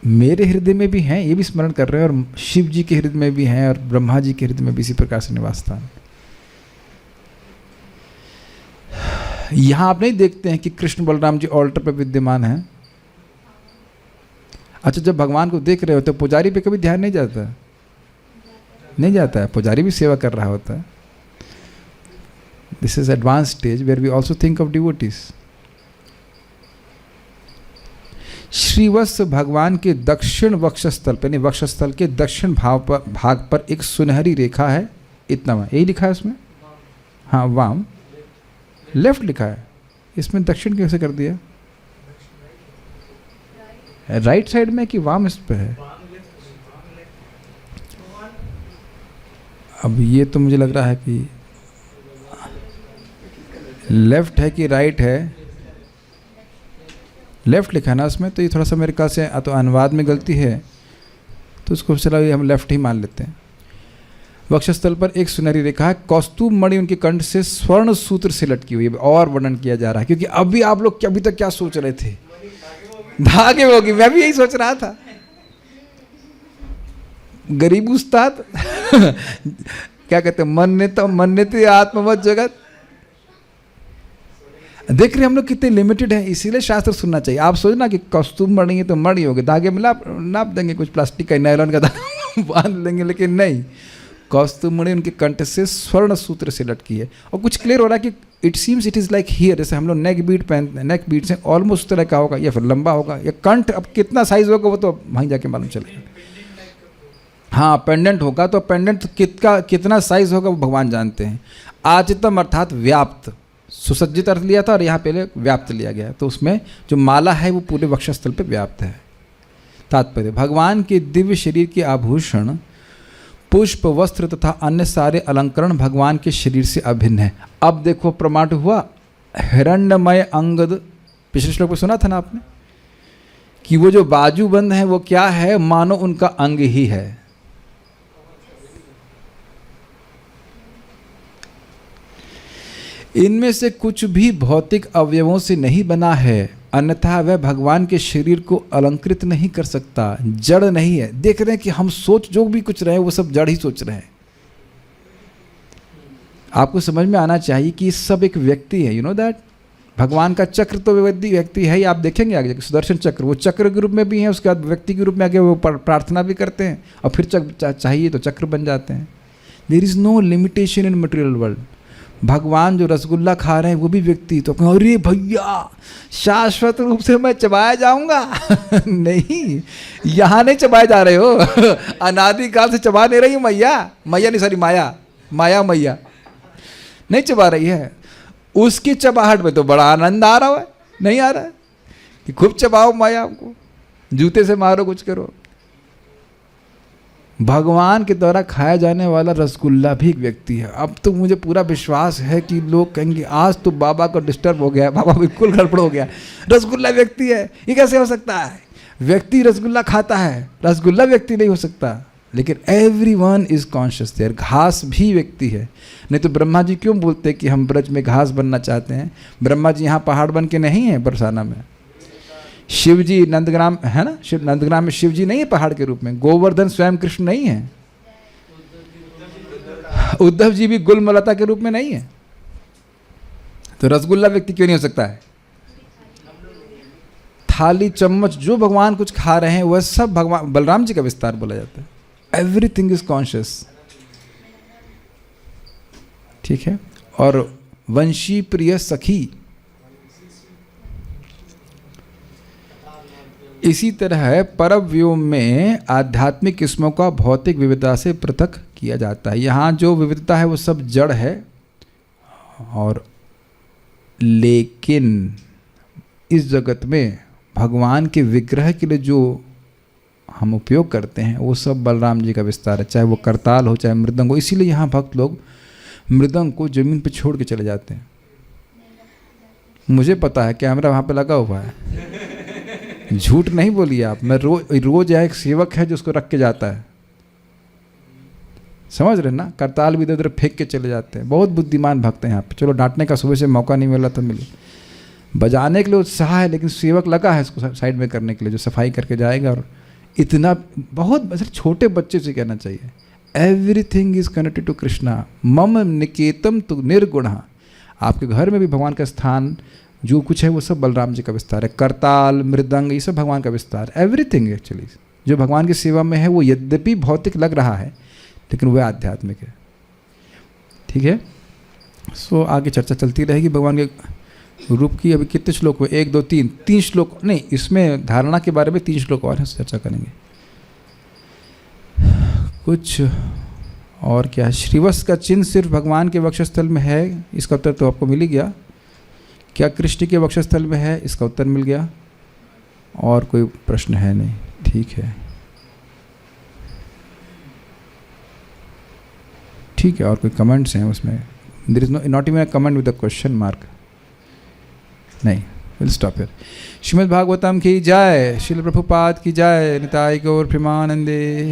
मेरे हृदय में भी हैं, ये भी स्मरण कर रहे हैं, और शिव जी के हृदय में भी हैं, और ब्रह्मा जी के हृदय में भी इसी प्रकार से निवास स्थान। यहां आप नहीं देखते हैं कि कृष्ण बलराम जी ऑल्टर पर विद्यमान हैं। अच्छा, जब भगवान को देख रहे होते तो पुजारी पे कभी ध्यान नहीं जाता? नहीं जाता है, पुजारी भी सेवा कर रहा होता है। This is advance stage where we also think of devotees. Shrivatsa भगवान के दक्षिण वक्षस्थल पर, वक्षस्थल के दक्षिण भाग पर एक सुनहरी रेखा है, इतना यही लिखा है उसमें। हाँ, वाम लेफ्ट लिखा है, इसमें दक्षिण कैसे कर दिया? राइट साइड में कि वाम इस पे है? अब ये तो मुझे लग रहा है कि लेफ्ट है कि राइट है। लेफ्ट लिखा है ना उसमें, तो ये थोड़ा सा मेरे ख्याल से तो अनुवाद में गलती है, तो उसको चला हम लेफ्ट ही मान लेते हैं। वक्षस्थल पर एक सुनहरी रेखा है, कौस्तुभ मणि उनके कंठ से स्वर्ण सूत्र से लटकी हुई है। और वर्णन किया जा रहा है, क्योंकि अभी आप लोग अभी तक क्या सोच रहे थे? धागे होगी, मैं भी यही सोच रहा था। गरीब उस्ताद क्या कहते हैं, मन्यते आत्मवत जगत। देख रहे हम लोग कितने लिमिटेड हैं, इसीलिए शास्त्र सुनना चाहिए। आप सोचना कि कौस्तुभ मणि है तो मणि होगी, धागे में नाप देंगे, कुछ प्लास्टिक का नायलॉन का धागा बांध लेंगे, लेकिन नहीं, कौस्तुभ मणि उनके कंठ से स्वर्ण सूत्र से लटकी है। और कुछ क्लियर हो रहा है कि it seems it is like here, जैसे हम लोग नेक बीट पहनते हैं, नेक बीट से ऑलमोस्ट तरह का होगा, या फिर लंबा होगा, या कंठ अब कितना साइज होगा वो तो वहीं जाके मालूम चलेगा। हाँ, पेंडेंट होगा, तो पेंडेंट कितना साइज होगा वो भगवान जानते हैं। आचितम अर्थात व्याप्त, सुसज्जित अर्थ लिया था, और यहाँ पहले व्याप्त लिया गया, तो उसमें जो माला है वो पूरे वक्षस्थल पे व्याप्त है। तात्पर्य, भगवान के दिव्य शरीर के आभूषण, पुष्प, वस्त्र तथा अन्य सारे अलंकरण भगवान के शरीर से अभिन्न है। अब देखो प्रमाण हुआ, हिरण्यमय अंगद, पिछले श्लोक में सुना था ना आपने, कि वो जो बाजूबंद है वो क्या है? मानो उनका अंग ही है। इनमें से कुछ भी भौतिक अवयवों से नहीं बना है, अन्यथा वह भगवान के शरीर को अलंकृत नहीं कर सकता, जड़ नहीं है। देख रहे हैं कि हम सोच जो भी कुछ रहे हैं वो सब जड़ ही सोच रहे हैं। आपको समझ में आना चाहिए कि सब एक व्यक्ति है, यू नो दैट। भगवान का चक्र तो व्यक्ति है ही, आप देखेंगे आगे सुदर्शन चक्र, वो चक्र के रूप में भी है, उसके बाद व्यक्ति के रूप में आगे वो प्रार्थना भी करते हैं, और फिर चाहिए तो चक्र बन जाते हैं। There is no limitation in material world. भगवान जो रसगुल्ला खा रहे हैं वो भी व्यक्ति, तो कहें अरे भैया शाश्वत रूप से मैं चबाया जाऊंगा नहीं, यहाँ नहीं चबाए जा रहे हो अनादिकाल से चबा नहीं रही मैया, मैया नहीं सॉरी माया, माया मैया नहीं चबा रही है। उसकी चबाहट में तो बड़ा आनंद आ रहा है, नहीं आ रहा है कि खूब चबाओ माया हमको, जूते से मारो कुछ करो। भगवान के द्वारा खाया जाने वाला रसगुल्ला भी एक व्यक्ति है। अब तो मुझे पूरा विश्वास है कि लोग कहेंगे आज तो बाबा को डिस्टर्ब हो गया, बाबा बिल्कुल गड़बड़ हो गया, रसगुल्ला व्यक्ति है, ये कैसे हो सकता है? व्यक्ति रसगुल्ला खाता है, रसगुल्ला व्यक्ति नहीं हो सकता। लेकिन एवरीवन इज कॉन्शियस देयर, घास भी व्यक्ति है। नहीं तो ब्रह्मा जी क्यों बोलते कि हम ब्रज में घास बनना चाहते हैं? ब्रह्मा जी यहाँ पहाड़ बन के नहीं है बरसाना में, शिव जी नंदग्राम है ना, शिव नंदग्राम में शिव जी नहीं है पहाड़ के रूप में, गोवर्धन स्वयं कृष्ण नहीं है, उद्धव जी भी गुलमलता के रूप में नहीं है। तो रसगुल्ला व्यक्ति क्यों नहीं हो सकता है? थाली चम्मच जो भगवान कुछ खा रहे हैं वह सब भगवान बलराम जी का विस्तार बोला जाता है। एवरीथिंग इज कॉन्शियस, ठीक है। और वंशी प्रिय सखी, इसी तरह है परम व्योम में आध्यात्मिक किस्मों का भौतिक विविधता से पृथक किया जाता है। यहाँ जो विविधता है वो सब जड़ है, और लेकिन इस जगत में भगवान के विग्रह के लिए जो हम उपयोग करते हैं वो सब बलराम जी का विस्तार है, चाहे वो करताल हो चाहे मृदंग हो। इसीलिए यहाँ भक्त लोग मृदंग को जमीन पे छोड़ के चले जाते हैं। मुझे पता है, कैमरा वहाँ पे लगा हुआ है, झूठ नहीं बोलिए आप। मैं रोज यहाँ एक सेवक है जो उसको रख के जाता है, समझ रहे ना। करताल भी इधर उधर फेंक के चले जाते हैं। बहुत बुद्धिमान भक्त हैं यहाँ पे। चलो डांटने का सुबह से मौका नहीं मिला तो मिले, बजाने के लिए उत्साह है, लेकिन सेवक लगा है इसको साइड में करने के लिए, जो सफाई करके जाएगा। और इतना बहुत छोटे बच्चे से कहना चाहिए, everything is connected to Krishna, मम निकेतम तु निर्गुण। आपके घर में भी भगवान का स्थान जो कुछ है वो सब बलराम जी का विस्तार है। करताल मृदंग ये सब भगवान का विस्तार, एवरीथिंग एक्चुअली जो भगवान की सेवा में है वो यद्यपि भौतिक लग रहा है लेकिन वह आध्यात्मिक है, ठीक है। सो आगे चर्चा चलती रहेगी भगवान के रूप की। अभी कितने श्लोक हुए? 1 2 3 3 श्लोक नहीं, इसमें धारणा के बारे में 3 श्लोक और है, चर्चा करेंगे। कुछ और क्या है? श्रीवत्स का चिन्ह सिर्फ भगवान के वक्षस्थल में है, इसका उत्तर तो आपको मिल ही गया। क्या कृष्ण के वक्षस्थल में है? इसका उत्तर मिल गया। और कोई प्रश्न है नहीं, ठीक है, ठीक है। और कोई कमेंट्स हैं उसमें? There is not even a comment with a question mark, नहीं। Will stop here. Srimad Bhagavatam की जय, श्रील प्रभुपाद की जय, निताई गौर प्रेमानंदे।